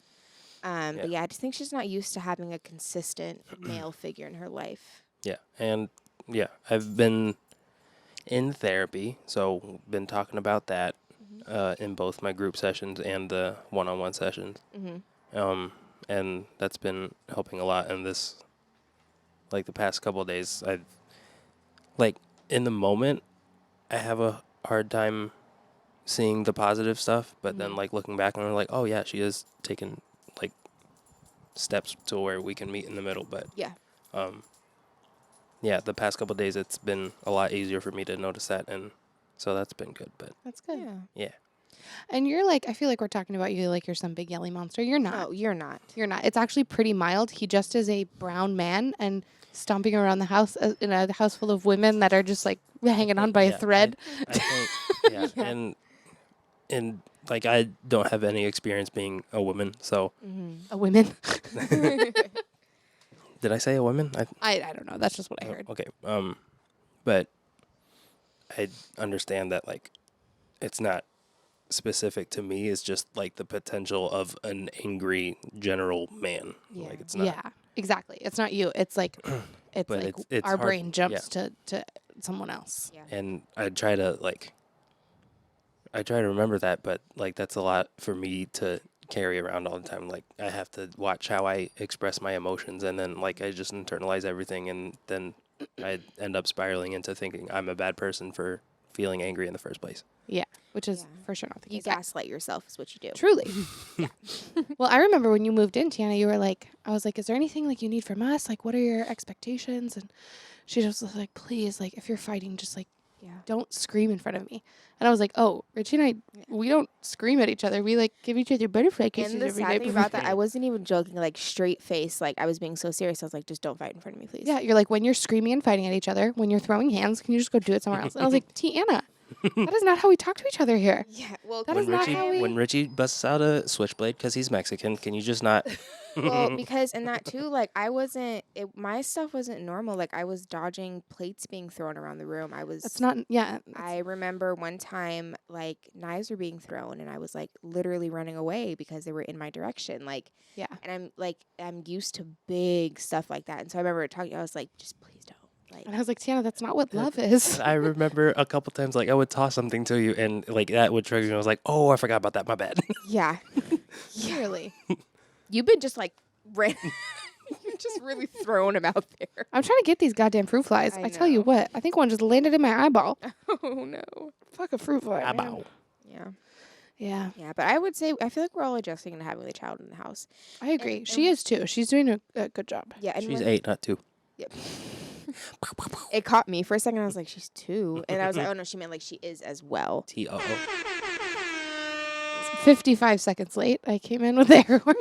But yeah, I just think she's not used to having a consistent male figure in her life. Yeah. And yeah, I've been in therapy, so been talking about that in both my group sessions and the one-on-one sessions. and that's been helping a lot. And this, like the past couple of days, like in the moment, I have a hard time seeing the positive stuff, but then like looking back and I'm like, oh yeah, she is taking like steps to where we can meet in the middle. But Yeah. yeah, the past couple of days it's been a lot easier for me to notice that, and so that's been good. But That's good. yeah, And you're like, I feel like we're talking about you like you're some big yelly monster. You're not. No, you're not. You're not. It's actually pretty mild. He just is a brown man and stomping around the house in a house full of women that are just like hanging on by a thread. I think, yeah, and like I don't have any experience being a woman, so A women. did I say a woman? I don't know. That's just what I heard. Okay, but I understand that like it's not specific to me. It's just like the potential of an angry general man. Yeah. Like it's not. Yeah, exactly. It's not you. It's like it's But like it's our hard- brain jumps to someone else. Yeah. And I try to remember that, but like that's a lot for me to carry around all the time. Like I have to watch how I express my emotions, and then like I just internalize everything, and then I end up spiraling into thinking I'm a bad person for feeling angry in the first place. Yeah, which is Yeah. for sure not the You case. gaslight yourself is what you do. Truly. Well, I remember when you moved in, Tiana, you were like, I was like, is there anything like you need from us? Like, what are your expectations? And she just was like, please, like, if you're fighting, just like, Yeah. don't scream in front of me. And I was like, oh, Richie and I, we don't scream at each other. We like give each other butterfly kisses And the every sad night. thing about that, I wasn't even joking, like straight face. Like I was being so serious. I was like, just don't fight in front of me, please. Yeah, you're like, when you're screaming and fighting at each other, when you're throwing hands, can you just go do it somewhere else? And I was like, Tiana, that is not how we talk to each other here. Yeah. Well, That When is not Richie how we- when Richie busts out a switchblade because he's Mexican, can you just not? well, because in that too, like I wasn't. My stuff wasn't normal. Like I was dodging plates being thrown around the room. I was. That's not, yeah. I remember one time, like knives were being thrown, and I was like literally running away because they were in my direction. Like, Yeah. and I'm used to big stuff like that, and so I remember talking. I was like, just please don't. Like, And I was like, Tiana, that's not what love is. I remember a couple times like I would toss something to you and like that would trigger me. I was like, oh, I forgot about that. My bad. yeah, Clearly. you've been just like you're just really throwing them out there. I'm trying to get these goddamn fruit flies. I I tell you know. what, I think one just landed in my eyeball. Oh no. Fuck a fruit fly. man. Bow. Yeah, Yeah, yeah, but I would say I feel like we're all adjusting to having a child in the house. I agree. and She is too. She's doing a good job. Yeah, and She's when- 8, not 2. Yep. It caught me for a second. I was like, she's 2, and I was like, oh no, she meant like she is as well. TOO. 55 seconds late, I came in with the air horn.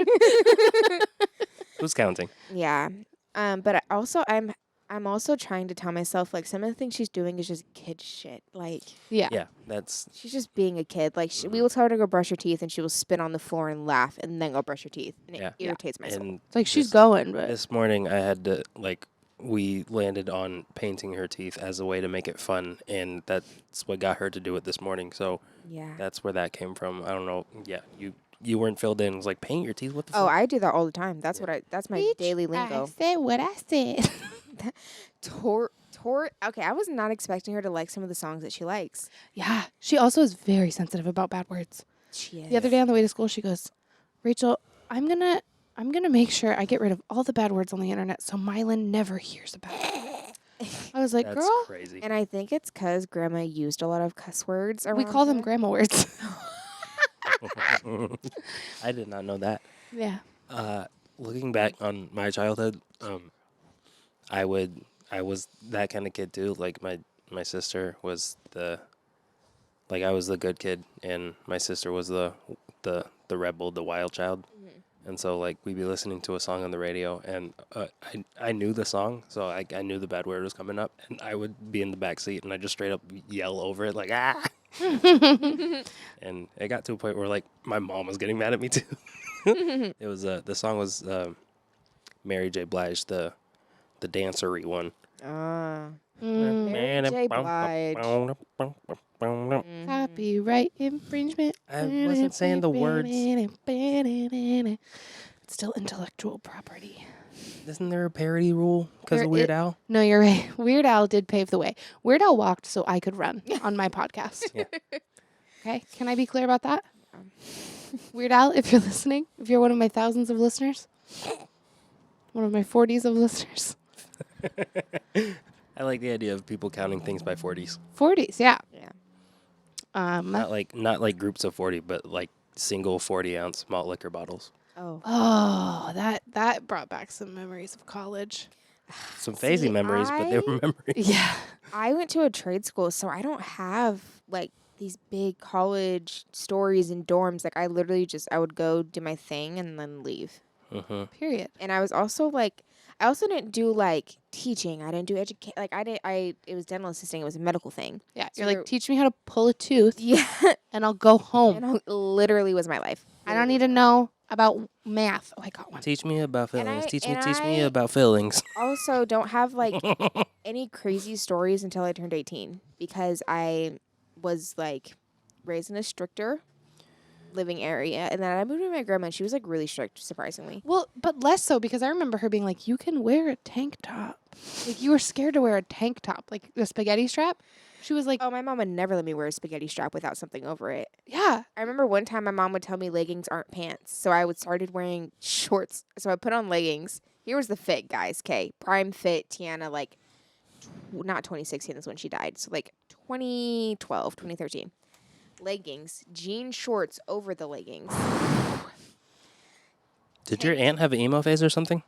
Who's counting? Yeah. But I'm also trying to tell myself like some of the things she's doing is just kid shit. Like Yeah. Yeah, that's she's just being a kid. Like we will tell her to go brush her teeth, and she will spit on the floor and laugh, and then go brush her teeth, and Yeah. it irritates my soul. and It's like she's this- going, but This morning I had to we landed on painting her teeth as a way to make it fun, and that's what got her to do it this morning. So Yeah. that's where that came from. I don't know. Yeah, you weren't filled in. It was like paint your teeth. What the Oh, fuck? I do that all the time. That's what that's my daily lingo. I said what I said. Okay, I was not expecting her to like some of the songs that she likes. Yeah. She also is very sensitive about bad words. She is. The other day on the way to school, she goes, Rachel, I'm gonna make sure I get rid of all the bad words on the internet so Mylan never hears about it. I was like, That's girl, crazy. And I think it's because Grandma used a lot of cuss words. we around call them her. grandma words. I did not know that. Yeah. Looking back on my childhood, I was that kind of kid too. Like my sister was I was the good kid, and my sister was the rebel, the wild child. And so like we'd be listening to a song on the radio, and I knew the song, so I knew the bad word was coming up, and I would be in the back seat, and I just straight up yell over it like ah. And it got to a point where like my mom was getting mad at me too. It was the song was Mary J. Blige, the dancery one. Mary J. Blige. Copyright infringement. I wasn't saying the words. It's still intellectual property. Isn't there a parody rule because There of Weird i- Al? No, you're right. Weird Al did pave the way. Weird Al walked so I could run on my podcast. Yeah. Okay, can I be clear about that? Weird Al, if you're listening, if you're one of my thousands of listeners, one of my 40s of listeners. I like the idea of people counting things by 40s. 40s, yeah. Yeah. Not like groups of 40, but like single 40-ounce malt liquor bottles. Oh. Oh, that brought back some memories of college. Some phasey See, memories, but they were memories. Yeah. I went to a trade school, so I don't have like these big college stories and dorms. Like I literally I would go do my thing and then leave. Mm-hmm. Period. And I was also like, I also didn't do like teaching. I didn't do it was dental assisting. It was a medical thing. Yeah. So You're like, teach me how to pull a tooth Yeah. and I'll go home. And it literally was my life. I don't need to know about math. Oh, I got one. Teach me about And feelings. I- Teach and me I- about feelings. Also, don't have like any crazy stories until I turned 18 because I was like raised in a stricter living area, and then I moved with my grandma. And she was like really strict, surprisingly. Well, but less so because I remember her being like, you can wear a tank top. Like, you were scared to wear a tank top, like the spaghetti strap. She was like, Oh, my mom would never let me wear a spaghetti strap without something over it. yeah. I remember one time my mom would tell me leggings aren't pants, so I would started wearing shorts. So I put on leggings. Here was the fit, guys. Okay, prime fit Tiana, like not 2016 is when she died, so like 2012, 2013. Leggings, jean shorts over the leggings. Did your aunt have an emo phase or something?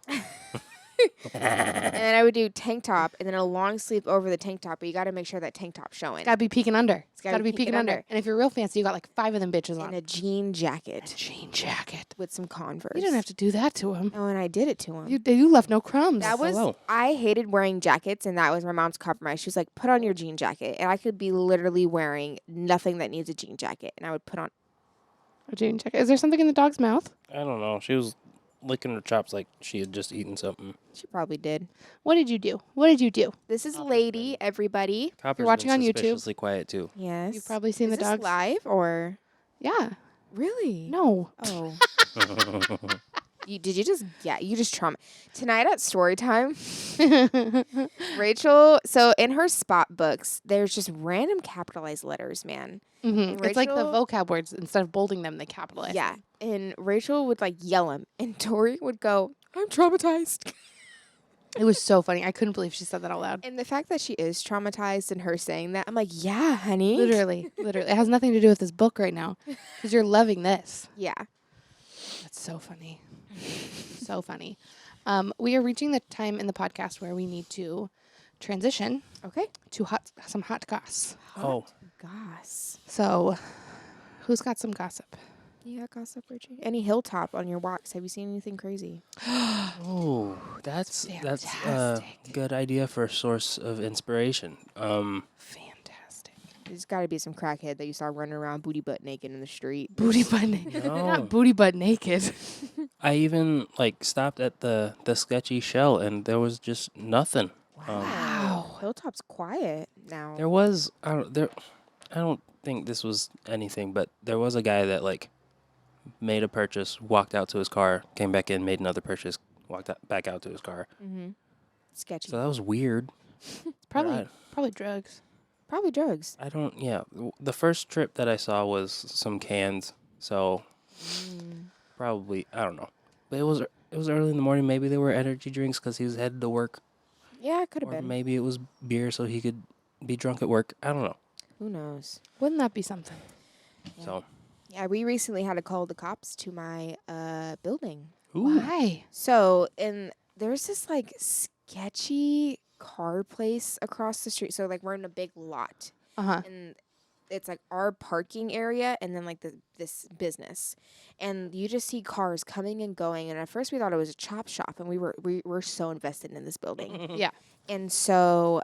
And then I would do tank top and then a long sleeve over the tank top, but you got to make sure that tank top's showing. Gotta be peeking under. It's gotta gotta be peeking under. And if you're real fancy, you got like 5 of them bitches on. And a jean jacket A jean jacket. with some Converse. You didn't have to do that to him. Oh, and I did it to him. You left no crumbs. That was, Hello. I hated wearing jackets, and that was my mom's compromise. She was like, put on your jean jacket. And I could be literally wearing nothing that needs a jean jacket. And I would put on, a jean jacket. Is there something in the dog's mouth? I don't know. She was licking her chops like she had just eaten something. she probably did. What did you do? What did you do? This is Lady, everybody. Copper's watching been on YouTube. suspiciously quiet too. Yes. You've probably seen is the this dogs. live or? Yeah. Really? No. Oh. Did you just, you just trauma. Tonight at story time, Rachel, so in her spot books, there's just random capitalized letters, man. Mm-hmm. It's like the Rachel- vocab words. Instead of bolding them, they capitalize. Yeah. And Rachel would like yell them, and Tori would go, I'm traumatized. It was so funny. I couldn't believe she said that out loud. And the fact that she is traumatized and her saying that, I'm like, yeah, honey. Literally. It has nothing to do with this book right now. Because you're loving this. Yeah. That's so funny. So funny. We are reaching the time in the podcast where we need to transition Okay. to some hot goss. Oh, Goss. So, who's got some gossip? Yeah, gossip, Richie. Any hilltop on your walks? Have you seen anything crazy? oh, that's a Fantastic. good idea for a source of inspiration. Fantastic. There's got to be some crackhead that you saw running around booty butt naked in the street. Booty butt naked. No. Not booty butt naked. I even like stopped at the sketchy shell and there was just nothing. Wow. Hilltop's quiet now. There was I don't think this was anything, but there was a guy that like made a purchase, walked out to his car, came back in, made another purchase, back out to his car. Mm-hmm. Sketchy. So that was weird. It's probably Right. probably drugs. Probably drugs. I don't. Yeah, the first trip that I saw was some cans. So probably I don't know. But it was early in the morning. Maybe they were energy drinks because he was headed to work, Yeah, it could have or been. maybe it was beer so he could be drunk at work. I don't know. Who knows? Wouldn't that be something? So Yeah, we recently had to call the cops to my building. Why? So, and there's this like sketchy car place across the street. So, like, we're in a big lot, Uh-huh. and it's like our parking area, and then like this business, and you just see cars coming and going. And at first, we thought it was a chop shop, and we were so invested in this building. Yeah. And so,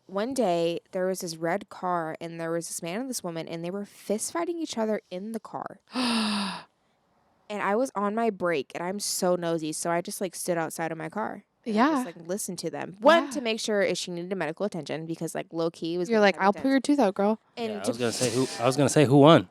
one day there was this red car, and there was this man and this woman, and they were fist fighting each other in the car. And I was on my break, and I'm so nosy, so I just like stood outside of my car. And I Yeah. just like listened to them. One, Yeah. to make sure if she needed medical attention, because like low key was. You're gonna like, have I'll pull your tooth out, girl. And yeah, I to was gonna say who won.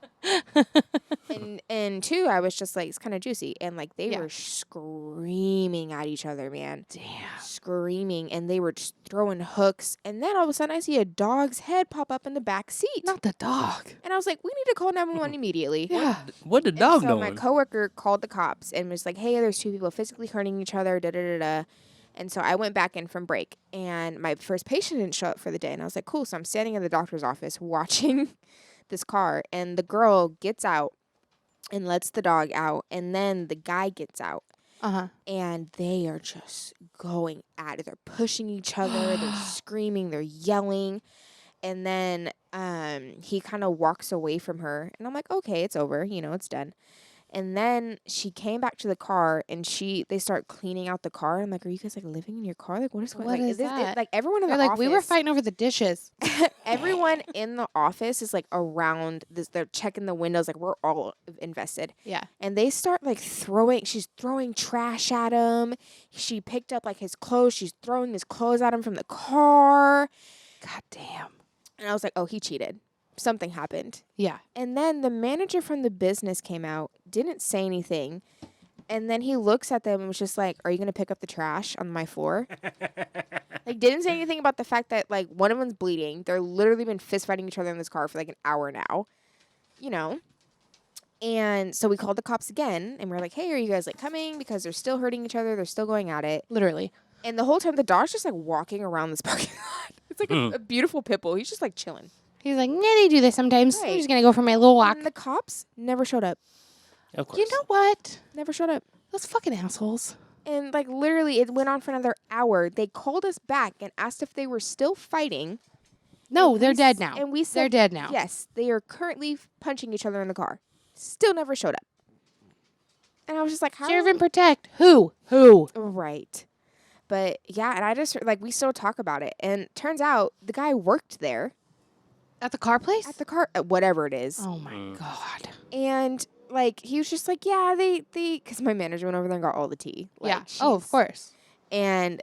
And two, I was just like, it's kind of juicy, and like they Yeah. were screaming at each other, man, Damn. screaming, and they were just throwing hooks. And then all of a sudden, I see a dog's head pop up in the back seat, Not the dog. and I was like, we need to call 911 immediately. Yeah. What did And dog so my doing? coworker called the cops and was like, "Hey, there's two people physically hurting each other." Da da da da. And so I went back in from break, and my first patient didn't show up for the day, and I was like, "Cool." So I'm standing in the doctor's office watching this car, and the girl gets out and lets the dog out, and then the guy gets out, Uh-huh. and they are just going at it. They're pushing each other. They're screaming. They're yelling. And then he kind of walks away from her, and I'm like, okay, it's over, it's done. And then she came back to the car, and they start cleaning out the car. I'm like, are you guys like living in your car? Like, what is going? What Like, is that? like everyone in They're the like, office? we were fighting over the dishes. Everyone in the office is like around this. They're checking the windows. Like, we're all invested. Yeah. And they start like she's throwing trash at him. She picked up like his clothes. She's throwing his clothes at him from the car. God damn. And I was like, oh, he cheated. Something happened. Yeah. And then the manager from the business came out, didn't say anything. And then he looks at them and was just like, are you going to pick up the trash on my floor? Like, didn't say anything about the fact that, like, one of them's bleeding. They're literally been fist fighting each other in this car for, like, an hour now. And so we called the cops again, and we're like, hey, are you guys, like, coming? Because they're still hurting each other. They're still going at it. Literally. And the whole time, the dog's just, like, walking around this parking lot. It's like a beautiful pit bull. He's just, like, chilling. He's like, yeah, they do this sometimes. I'm Right. just going to go for my little walk. And the cops never showed up. Of course. You know what? Never showed up. Those fucking assholes. And, like, literally, it went on for another hour. They called us back and asked if they were still fighting. No, And they're we dead s- now. And we They're said, dead now. yes, they are currently punching each other in the car. Still never showed up. And I was just like, how? Serve and protect. Who? Who? Right. But, yeah, and I just, like, we still talk about it. And turns out the guy worked there At the car place? at the car, whatever it is. Oh, my God. And, like, he was just like, yeah, because my manager went over there and got all the tea. Like, Yeah. Oh, of she's- course. And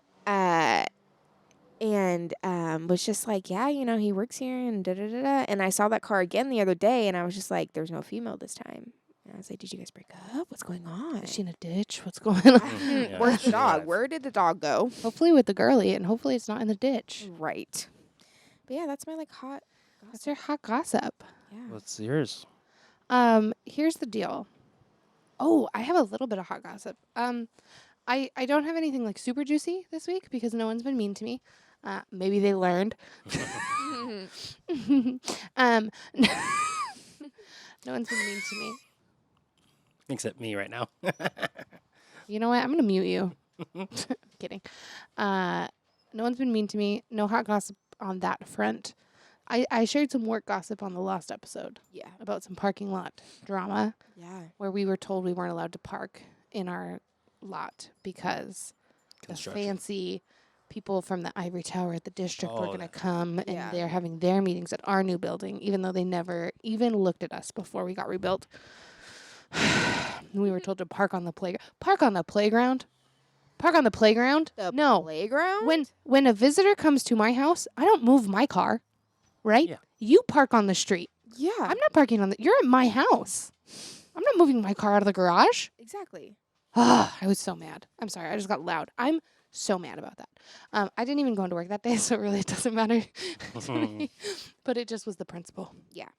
was just like, yeah, he works here and da da da da. And I saw that car again the other day, and I was just like, there's no female this time. And I was like, did you guys break up? What's going on? Is she in a ditch? What's going on? Yeah. Where's the dog? Yeah. Where did the dog go? Hopefully with the girly, and hopefully it's not in the ditch. Right. But yeah, that's my like hot. That's your hot gossip. Yeah. What's yours? Here's the deal. Oh, I have a little bit of hot gossip. I don't have anything like super juicy this week because no one's been mean to me. Maybe they learned. No one's been mean to me. Except me right now. You know what? I'm gonna mute you. Kidding. No one's been mean to me. No hot gossip on that front. I shared some work gossip on the last episode Yeah. about some parking lot drama Yeah. where we were told we weren't allowed to park in our lot because the Construction. fancy people from the ivory tower at the district were Oh, going to that- come and Yeah. they're having their meetings at our new building, even though they never even looked at us before we got rebuilt. We were told to park on the playground. Park on the playground? Park on the playground? The No. playground. When a visitor comes to my house, I don't move my car, right? Yeah. You park on the street. Yeah. I'm not parking on the. You're at my house. I'm not moving my car out of the garage. Exactly. I was so mad. I'm sorry. I just got loud. I'm so mad about that. I didn't even go into work that day, so really it doesn't matter to me. But it just was the principal. Yeah.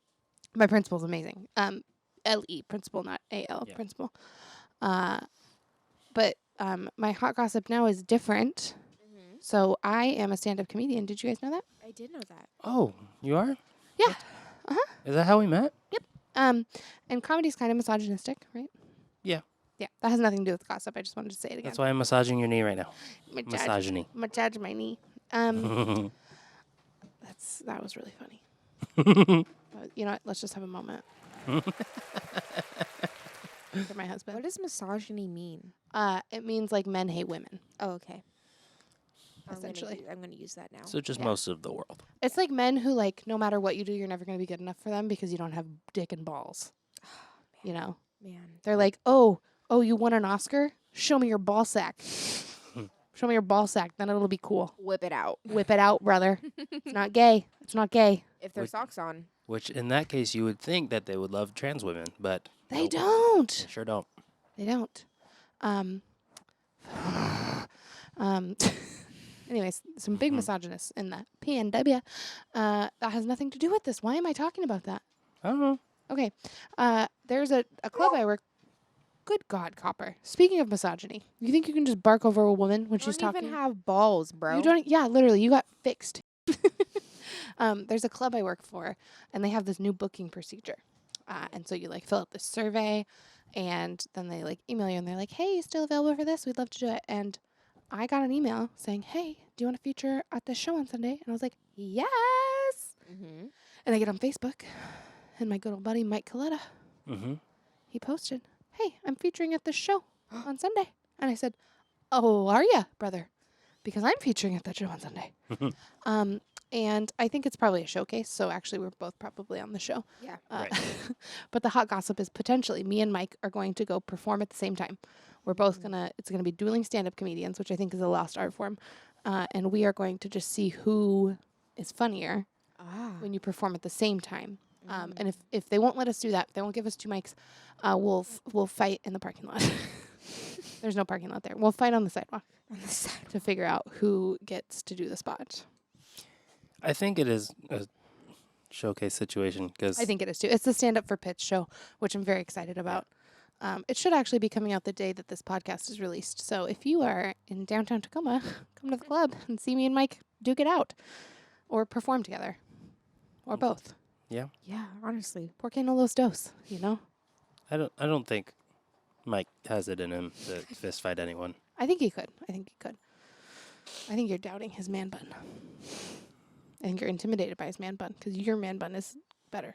My principal's amazing. LE principal, not AL Yeah. principal. But my hot gossip now is different. Mm-hmm. So I am a stand-up comedian. Did you guys know that? I did know that. Oh, you are? Yeah. Is that how we met? And comedy's kind of misogynistic, right? Yeah. Yeah. That has nothing to do with gossip. I just wanted to say it again. That's why I'm massaging your knee right now. Massage- Misogyny. Massage my knee. Oh, That was really funny. You know what? Let's just have a moment. For my husband. What does misogyny mean? It means like men hate women. Oh, okay. Essentially. I'm gonna use that now. So just Yeah. most of the world. It's like men who like no matter what you do, you're never going to be good enough for them because you don't have dick and balls. You know, Man. they're like, oh, you won an Oscar? Show me your ball sack. Show me your ball sack, then it'll be cool. Whip it out. Whip it out, brother. It's not gay. It's not gay. If there's Would- socks on. Which, in that case, you would think that they would love trans women, but They nope, don't. they sure don't. They don't. Um, anyways, some big misogynists in the PNW. That has nothing to do with this. Why am I talking about that? I don't know. Okay. There's a club I work. Good God, Copper. Speaking of misogyny, you think you can just bark over a woman when she's Don't talking? even have balls, bro. You don't. Yeah, literally, you got fixed. There's a club I work for, and they have this new booking procedure. And so you like fill out this survey, and then they like email you, and they're like, "Hey, you still available for this? We'd love to do it." And I got an email saying, "Hey, do you want to feature at this show on Sunday?" And I was like, "Yes." Mm-hmm. And I get on Facebook, and my good old buddy Mike Coletta, Mm-hmm. he posted, "Hey, I'm featuring at this show on Sunday." And I said, "Oh, are ya, brother? Because I'm featuring at that show on Sunday." And I think it's probably a showcase, so actually we're both probably on the show. Yeah. Right. But the hot gossip is potentially me and Mike are going to go perform at the same time. We're both it's gonna be dueling stand-up comedians, which I think is a lost art form. And we are going to just see who is funnier when you perform at the same time. And if they won't let us do that, if they won't give us 2 mics, we'll fight in the parking lot. There's no parking lot there. We'll fight on the sidewalk to figure out who gets to do the spot. I think it is a showcase situation because I think it is too. It's the Stand Up for Pitch show, which I'm very excited about. It should actually be coming out the day that this podcast is released. So if you are in downtown Tacoma, come to the club and see me and Mike duke it out or perform together or both. Yeah, Honestly. Por qué no los dos, you know? I don't think Mike has it in him to fist fight anyone. I think he could. I think you're doubting his man bun. I think you're intimidated by his man bun because your man bun is better.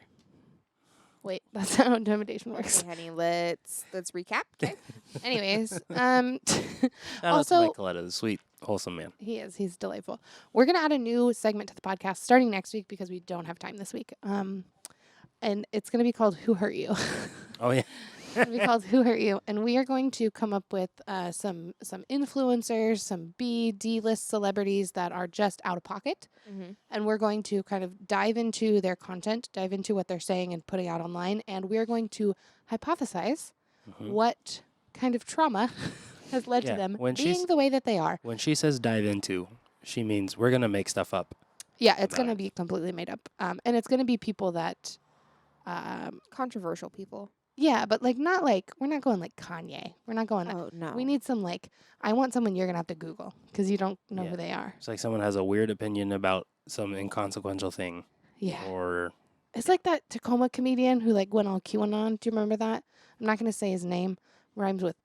Wait, that's how intimidation works. Okay, honey, let's recap. Okay. Anyways, Shout out to also, Mike Coletta, the sweet, wholesome man. he is. He's delightful. We're going to add a new segment to the podcast starting next week because we don't have time this week. And it's going to be called Who Hurt You? Oh yeah. It's going to be called Who Hurt You? And we are going to come up with some influencers, some D-list celebrities that are just out of pocket. Mm-hmm. And we're going to kind of dive into their content, dive into what they're saying and putting out online. And we're going to hypothesize what kind of trauma has led to Yeah, them when being the way that they are. When she says dive into, she means we're gonna make stuff up. Yeah, it's going to about be completely made up. And it's going to be people that, Controversial people. yeah, but like not like, we're not going like Kanye. We're not going, Oh, no. we need some like, I want someone you're going to have to Google because you don't know Yeah. who they are. It's like someone has a weird opinion about some inconsequential thing, Yeah. or It's like that Tacoma comedian who like went all QAnon. Do you remember that? I'm not going to say his name. Rhymes with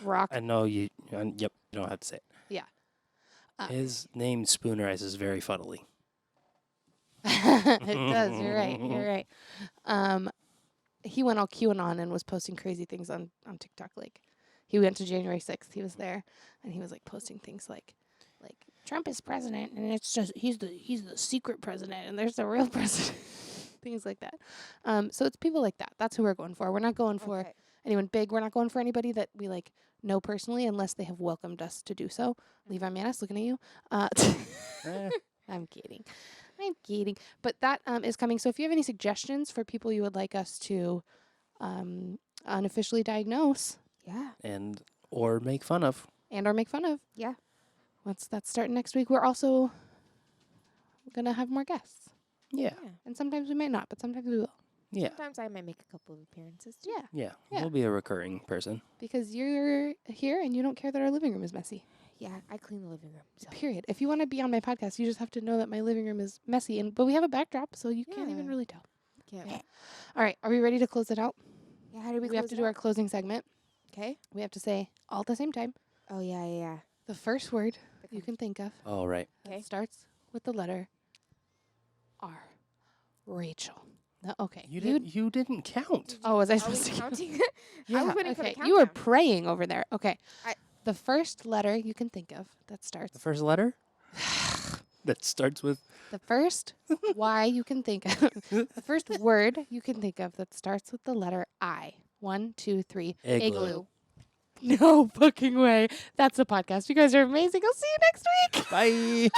rock. I know you. Yep, you don't have to say it. Yeah. His name Spoonerize is very funnily. It does. You're right. You're right. He went all QAnon and was posting crazy things on TikTok. Like, he went to January 6th. He was there, and he was like posting things like Trump is president, and it's just he's the secret president, and there's the real president. Things like that. So it's people like that. That's who we're going for. We're not going for Okay. anyone big. We're not going for anybody that we like know personally, unless they have welcomed us to do so. Levi Manis, looking at you. Eh, I'm kidding. I'm kidding. But that is coming. So if you have any suggestions for people you would like us to unofficially diagnose Yeah. and or make fun of. and or make fun of, Yeah. that's starting next week. We're also going to have more guests. Yeah, And sometimes we may not, but sometimes we will. yeah, Sometimes I might make a couple of appearances too. Yeah. yeah. Yeah. We'll be a recurring person. Because you're here and you don't care that our living room is messy. Yeah, I clean the living room. So. Period. If you want to be on my podcast, you just have to know that my living room is messy. But we have a backdrop, so you can't even Yeah. really tell. Yeah. All right. Are we ready to close it out? Yeah. How do we? We have close to it do our out? closing segment. Okay. We have to say all at the same time Oh yeah. the first word you can think of All right. Okay. that starts with the letter R. Rachel. No, okay. You didn't count. Oh, was I Are we supposed to? counting? Yeah. I was waiting for the Okay, countdown. you were praying over there. Okay. I- The first letter you can think of that The starts. first letter that starts with The first Y you can think of. The first word you can think of that starts with the letter I. 1, 2, 3. Igloo. No fucking way. That's the podcast. You guys are amazing. I'll see you next week. bye.